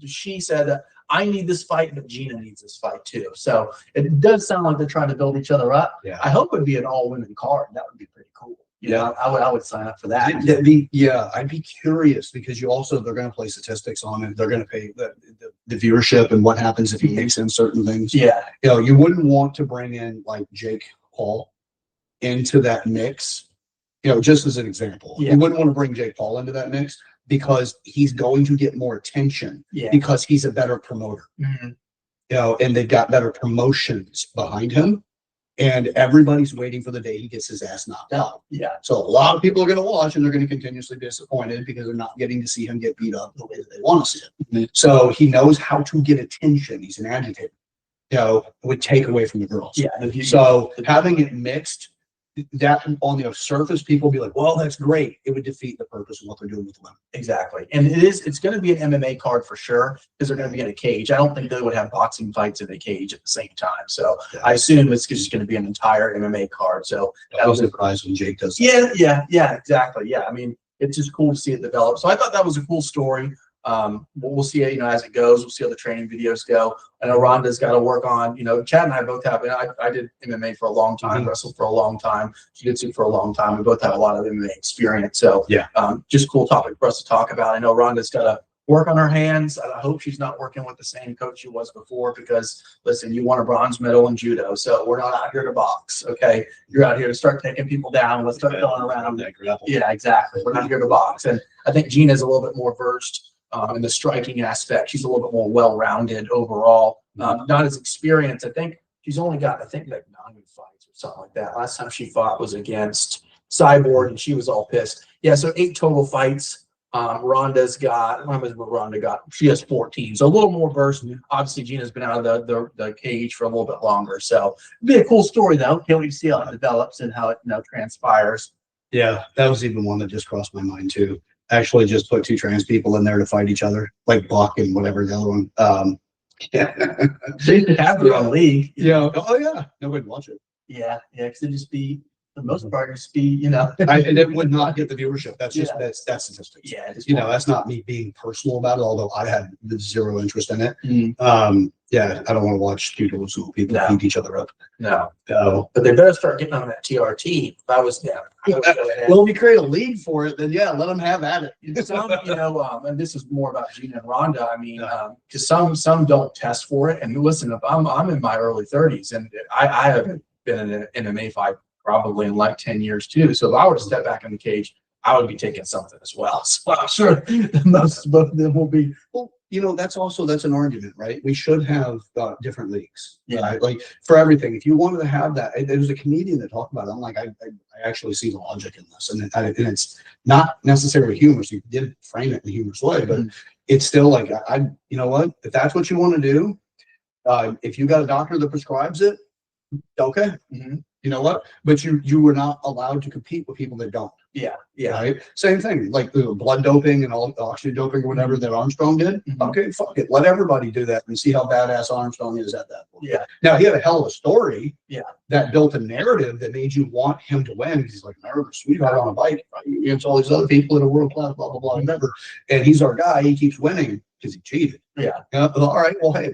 she said that I need this fight, but Gina needs this fight too. So it does sound like they're trying to build each other up. Yeah. I hope it'd be an all-women card. That would be pretty cool. I would sign up for that. I'd be curious because they're going to play statistics on it. They're going to pay the viewership and what happens if he makes in certain things. Yeah. You wouldn't want to bring in like Jake Paul into that mix, just as an example. Yeah. You wouldn't want to bring Jake Paul into that mix because he's going to get more attention because he's a better promoter. Mm-hmm. And they've got better promotions behind him. And everybody's waiting for the day he gets his ass knocked out. Yeah. So a lot of people are going to watch and they're going to continuously be disappointed because they're not getting to see him get beat up the way that they want to see it. Mm-hmm. So he knows how to get attention. He's an agitator. It would take away from the girls. Yeah. So having it mixed, that on the surface, people will be like, well, that's great. It would defeat the purpose of what they're doing with the women. Exactly. And it's going to be an MMA card for sure because they're going to be in a cage. I don't think they would have boxing fights in a cage at the same time. So I assume it's just going to be an entire MMA card. So I was surprised when Jake does that. Yeah, exactly. Yeah. I mean, it's just cool to see it develop. So I thought that was a cool story. We'll see it, as it goes. We'll see how the training videos go. I know Ronda's got to work on, Chad and I both have, I did MMA for a long time, wrestled for a long time, jiu-jitsu for a long time. We both have a lot of MMA experience. So just cool topic for us to talk about. I know Ronda's got to work on her hands. I hope she's not working with the same coach she was before because listen, you won a bronze medal in judo. So we're not out here to box. Okay. You're out here to start taking people down. Let's start going around. Yeah, exactly. We're not here to box. And I think Gina's a little bit more versed in the striking aspect. She's a little bit more well-rounded overall. Not as experienced. I think she's only got, like 9 fights or something like that. Last time she fought was against Cyborg, and she was all pissed. Yeah, so 8 total fights. Ronda's got, Ronda got? She has 14, so a little more versed. Obviously, Gina's been out of the cage for a little bit longer. So it'd be a cool story, though. Can't wait to see how it develops and how it transpires. Yeah, that was even one that just crossed my mind, too. Actually just put 2 trans people in there to fight each other, like Buck and whatever the other one. They have their own league. Yeah. Oh yeah. Nobody watch it. Yeah. Because it'd just be, for the most part, just be, and it would not get the viewership. That's just that's statistics. Yeah. That's not me being personal about it, although I had zero interest in it. Mm-hmm. Yeah, I don't want to watch people beat each other up. No. But they better start getting on that TRT. If I was them. Well, if you create a league for it, then let them have at it. Some, and this is more about Gina and Ronda. I mean, because some don't test for it. And listen, if I'm in my early 30s, and I haven't been in an MMA fight probably in like 10 years too. So if I were to step back in the cage, I would be taking something as well. So I'm sure both of them will be. Well, that's an argument, right? We should have different leagues, right? Like for everything. If you wanted to have that, there was a comedian that talked about it. I'm like, I actually see the logic in this, and it's not necessarily humorous. You did frame it in a humorous way, but it's still like, you know what? If that's what you want to do, if you got a doctor that prescribes it, okay. Mm-hmm. You know what? But you were not allowed to compete with people that don't. Yeah. Right? Same thing, like blood doping and all oxygen doping or whatever that Armstrong did. Mm-hmm. Okay, fuck it. Let everybody do that and see how badass Armstrong is at that point. Yeah. Now, he had a hell of a story that Yeah. built a narrative that made you want him to win. He's like, America's sweetheart on a bike, right? Against all these other people that are world class, blah, blah, blah, remember. And he's our guy. He keeps winning because he cheated. Yeah. All right, well, hey,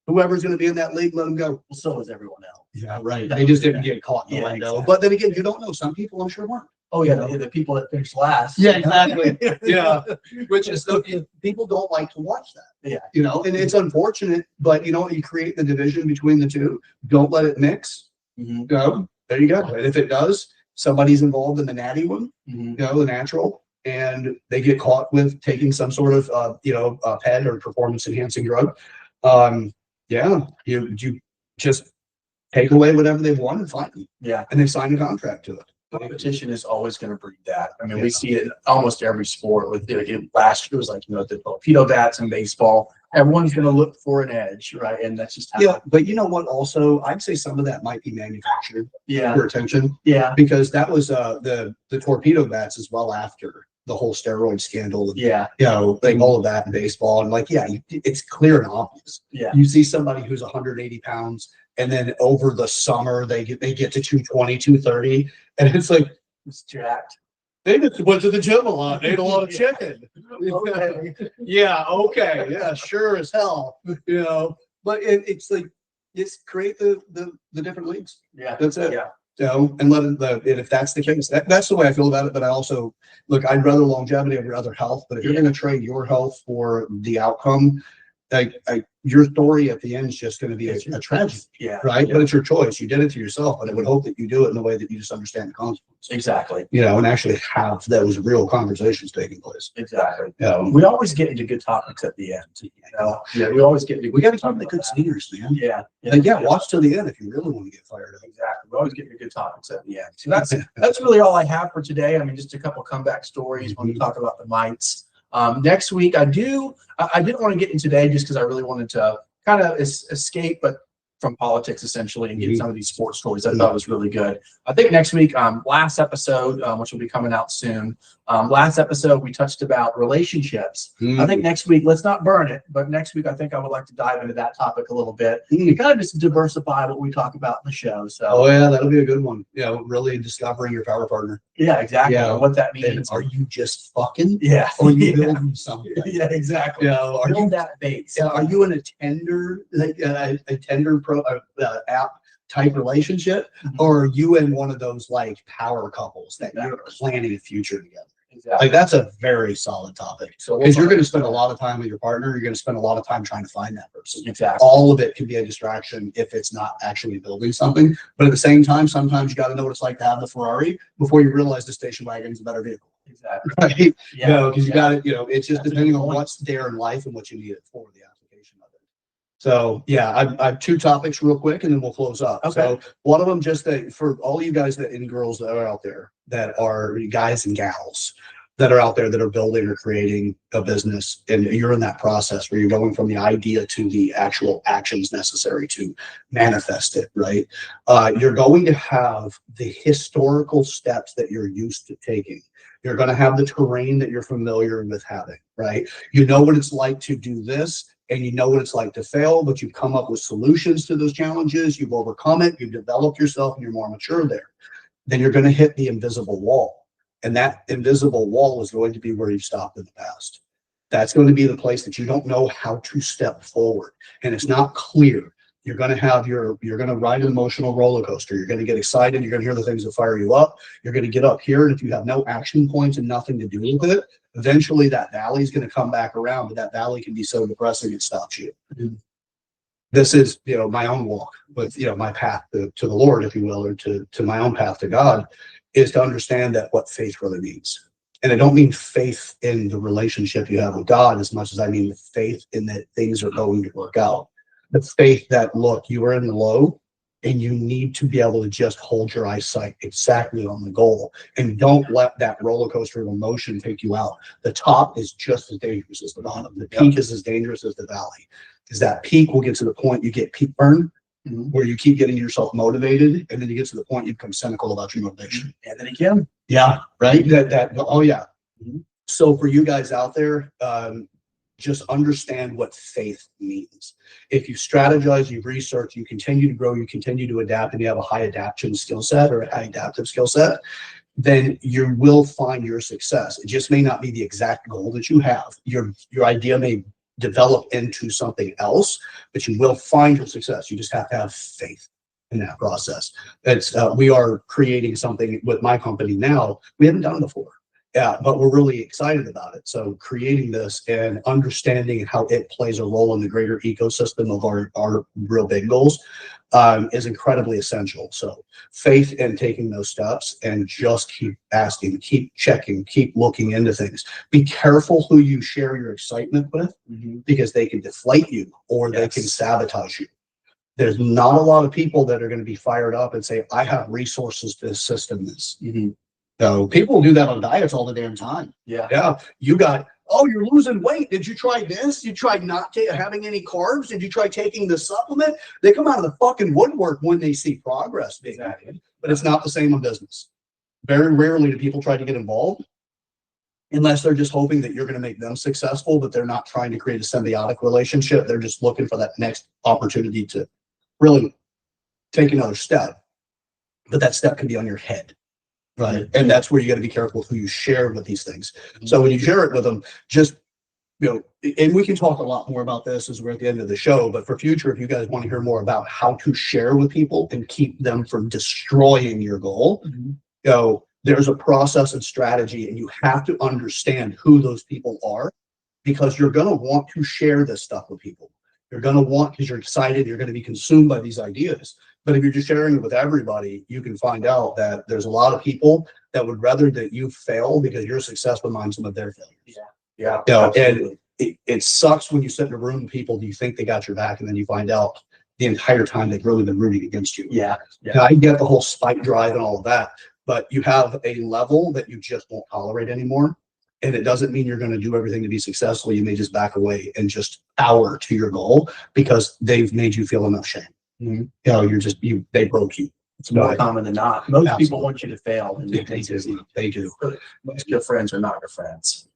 whoever's going to be in that league, let him go. Well, so is everyone else. Yeah, right. They just didn't get caught in the window. Exactly. But then again, you don't know. Some people, I'm sure, weren't. Oh, yeah, the people that finished last. Yeah, exactly. Yeah. Which is, people don't like to watch that. Yeah. And it's unfortunate, but you create the division between the two. Don't let it mix. Mm-hmm. There you go. And if it does, somebody's involved in the natty one, mm-hmm. The natural, and they get caught with taking some sort of, PED or performance enhancing drug. Yeah, you just take away whatever they want and find them, Yeah. and they sign a contract to it. Competition is always going to breed that. I mean, Yeah. we see it in almost every sport. With last year was like, the torpedo bats in baseball. Everyone's going to look for an edge, right? And that's just how. Yeah, but you know what? Also, I'd say some of that might be manufactured for attention. Yeah. Because that was the torpedo bats as well after the whole steroid scandal. Yeah. Like all of that in baseball, and like, yeah, it's clear and obvious. Yeah. You see somebody who's 180 pounds, and then over the summer they get to 220, 230, and it's like, It's jacked. they just went to the gym a lot, ate a lot of chicken. Okay. Yeah, okay, yeah, sure as hell, But it's like, just create the different leagues. Yeah. That's it. Yeah. And and if that's the case, that's the way I feel about it. But I also look, I'd rather longevity, I'd rather health. But if you're going to trade your health for the outcome, your story at the end is just going to be a tragedy, right? But it's your choice. You did it to yourself, but I would hope that you do it in a way that you just understand the consequences. Exactly. And actually have those real conversations taking place. Exactly. We always get into good topics at the end. Yeah, we always get into. We got to talk to good singers, man. Yeah. Watch till the end if you really want to get fired up. Exactly. We always get into good topics at the end. So that's really all I have for today. I mean, just a couple comeback stories when we talk about the mites. Next week, I didn't want to get in today just because I really wanted to kind of escape, but from politics essentially, and get some of these sports stories I thought was really good. I think next week, last episode, which will be coming out soon. Last episode, we touched about relationships. I think next week, let's not burn it, but next week, I think I would like to dive into that topic a little bit and kind of just diversify what we talk about in the show. So, oh yeah, that'll be a good one. Really discovering your power partner. Yeah, exactly. Yeah. What that means. Are you just fucking? Yeah. Or are you building something? Yeah, exactly. Are Build you that base? Are you in a tender, like a tender app type relationship, or are you in one of those like power couples that you're planning a future together? Exactly. Like that's a very solid topic. So because you're going to spend a lot of time with your partner, you're going to spend a lot of time trying to find that person. Exactly. All of it can be a distraction if it's not actually building something. But at the same time, sometimes you got to know what it's like to have the Ferrari before you realize the station wagon is a better vehicle. Exactly. Right? Yeah. Because you got it. It's just depending on what's there in life and what you need it for, the application of it. So yeah, I have two topics real quick, and then we'll close up. Okay. So one of them, just that for all you guys and girls that are out there, that are guys and gals that are out there that are building or creating a business, and you're in that process where you're going from the idea to the actual actions necessary to manifest it, right? You're going to have the historical steps that you're used to taking. You're going to have the terrain that you're familiar with having, right? You know what it's like to do this, and you know what it's like to fail, but you've come up with solutions to those challenges. You've overcome it. You've developed yourself, and you're more mature there. Then you're going to hit the invisible wall. And that invisible wall is going to be where you've stopped in the past. That's going to be the place that you don't know how to step forward. And it's not clear. You're going to ride an emotional roller coaster. You're going to get excited. You're going to hear the things that fire you up. You're going to get up here. And if you have no action points and nothing to do with it, eventually that valley is going to come back around. But that valley can be so depressing it stops you. This is, my own walk with, my path to the Lord, if you will, or to my own path to God, is to understand that what faith really means. And I don't mean faith in the relationship you have with God as much as I mean the faith in that things are going to work out. The faith that, look, you are in the low and you need to be able to just hold your eyesight exactly on the goal, and don't let that roller coaster of emotion take you out. The top is just as dangerous as the bottom. The peak is as dangerous as the valley, because that peak will get to the point you get peak burn, where you keep getting yourself motivated, and then you get to the point you become cynical about your motivation. And then again. Yeah, right. Oh yeah. So for you guys out there, just understand what faith means. If you strategize, you research, you continue to grow, you continue to adapt, and you have a high adaptation skill set or a high adaptive skill set, then you will find your success. It just may not be the exact goal that you have. Your idea may develop into something else, but you will find your success. You just have to have faith in that process. We are creating something with my company now we haven't done before. Yeah, but we're really excited about it. So creating this and understanding how it plays a role in the greater ecosystem of our real big goals is incredibly essential. So faith in taking those steps and just keep asking, keep checking, keep looking into things. Be careful who you share your excitement with, because they can deflate you or they can sabotage you. There's not a lot of people that are going to be fired up and say, I have resources to assist in this. So people do that on diets all the damn time. Yeah. You got, oh, you're losing weight. Did you try this? You tried not having any carbs? Did you try taking the supplement? They come out of the fucking woodwork when they see progress. Exactly. But it's not the same in business. Very rarely do people try to get involved unless they're just hoping that you're going to make them successful, but they're not trying to create a symbiotic relationship. They're just looking for that next opportunity to really take another step. But that step can be on your head. Right. And that's where you got to be careful who you share with these things. So when you share it with them, just, and we can talk a lot more about this as we're at the end of the show, but for future, if you guys want to hear more about how to share with people and keep them from destroying your goal, there's a process and strategy, and you have to understand who those people are, because you're going to want to share this stuff with people. You're going to want, because you're excited, you're going to be consumed by these ideas. But if you're just sharing it with everybody, you can find out that there's a lot of people that would rather that you fail because your success would mind some of their failures. And it sucks when you sit in a room with people, do you think they got your back, and then you find out the entire time they've really been rooting against you. Now, I get the whole spike drive and all of that, but you have a level that you just won't tolerate anymore. And it doesn't mean you're going to do everything to be successful. You may just back away and just power to your goal because they've made you feel enough shame. They broke you. It's more common than not. Most people want you to fail, and they do. Most of your friends are not your friends.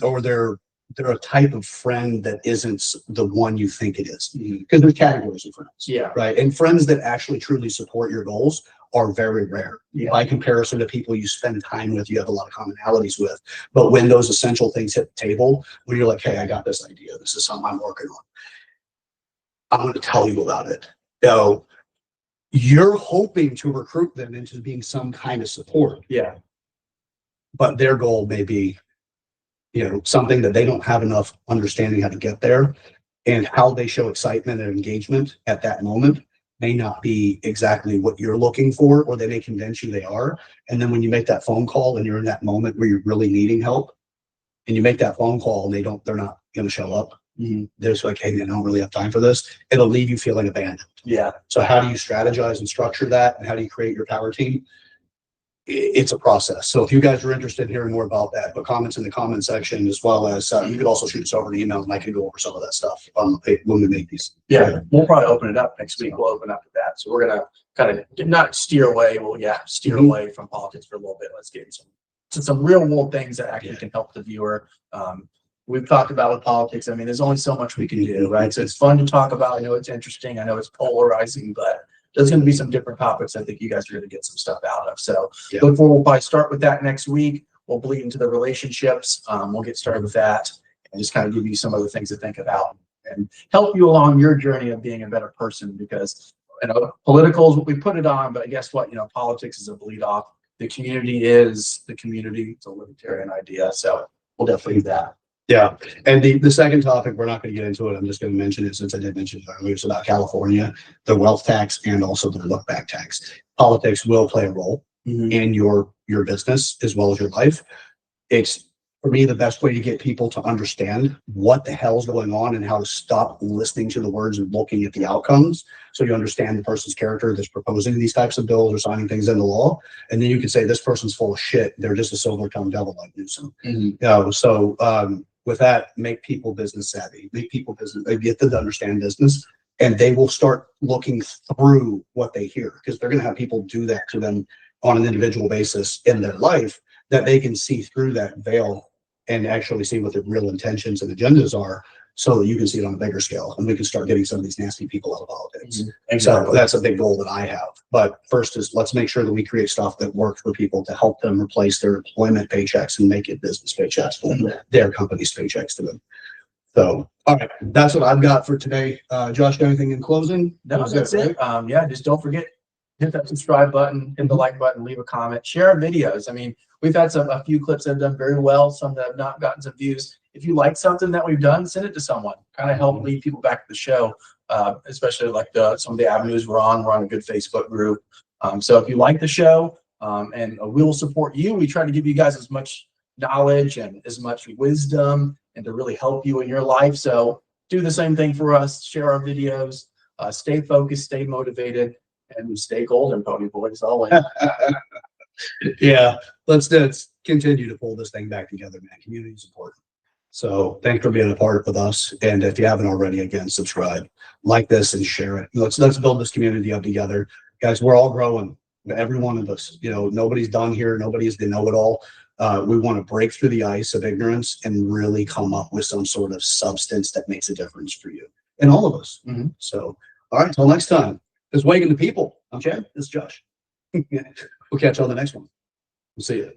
Or they're a type of friend that isn't the one you think it is, because there's categories of friends. Right. And friends that actually truly support your goals are very rare. By comparison to people you spend time with, you have a lot of commonalities with. But when those essential things hit the table, when you're like, hey, I got this idea, this is something I'm working on, I'm going to tell you about it. You're hoping to recruit them into being some kind of support. But their goal may be, something that they don't have enough understanding how to get there, and how they show excitement and engagement at that moment may not be exactly what you're looking for, or they may convince you they are. And then when you make that phone call and you're in that moment where you're really needing help, and you make that phone call and they're not going to show up, they're just like, hey, I don't really have time for this. It'll leave you feeling abandoned. So how do you strategize and structure that? And how do you create your power team? It's a process. So if you guys are interested in hearing more about that, put comments in the comment section, as well as you could also shoot us over an email, and I can go over some of that stuff when we make these. We'll probably open it up next week. We'll open up to that. So we're going to kind of not steer away. Steer away from politics for a little bit. Let's get into some real world things that actually can help the viewer. We've talked about with politics. I mean, there's only so much we can do, right? So it's fun to talk about. I know it's interesting. I know it's polarizing, but there's going to be some different topics I think you guys are going to get some stuff out of. So look forward. We'll probably start with that next week. We'll bleed into the relationships. We'll get started with that and just kind of give you some other things to think about and help you along your journey of being a better person, because political is what we put it on, but guess what? Politics is a bleed off. The community is the community. It's a libertarian idea. So we'll definitely do that. And the second topic, we're not going to get into it. I'm just going to mention it since I did mention it earlier. It's about California, the wealth tax, and also the look back tax. Politics will play a role in your business as well as your life. It's, for me, the best way to get people to understand what the hell's going on and how to stop listening to the words and looking at the outcomes, so you understand the person's character that's proposing these types of bills or signing things into law. And then you can say, this person's full of shit. They're just a silver-tongued devil like Newsom. With that, make people business savvy. Make people business. They get them to understand business, and they will start looking through what they hear, because they're going to have people do that to them on an individual basis in their life, that they can see through that veil and actually see what their real intentions and agendas are, so that you can see it on a bigger scale, and we can start getting some of these nasty people out of politics. So that's a big goal that I have. But first is, let's make sure that we create stuff that works for people to help them replace their employment paychecks and make it business paychecks for their company's paychecks to them. So, all right, that's what I've got for today. Josh, got anything in closing? No, that's it. Right? Just don't forget, hit that subscribe button, hit the like button, leave a comment, share our videos. I mean, we've had a few clips that have done very well, some that have not gotten some views. If you like something that we've done, send it to someone. Kind of help lead people back to the show. especially like some of the avenues we're on. We're on a good Facebook group. So if you like the show, and we will support you. We try to give you guys as much knowledge and as much wisdom and to really help you in your life. So do the same thing for us. Share our videos. Stay focused, stay motivated, and stay golden, Pony Boys, always. Yeah, let's continue to pull this thing back together, man. Community support. So thanks for being a part with us. And if you haven't already, again, subscribe, like this, and share it. Let's build this community up together, guys. We're all growing. Every one of us, nobody's done here. Nobody's the know-it-all. We want to break through the ice of ignorance and really come up with some sort of substance that makes a difference for you and all of us. Mm-hmm. So, all right, until next time. This is Waking the People. I'm Chad. This is Josh. We'll catch you on the next one. We'll see you.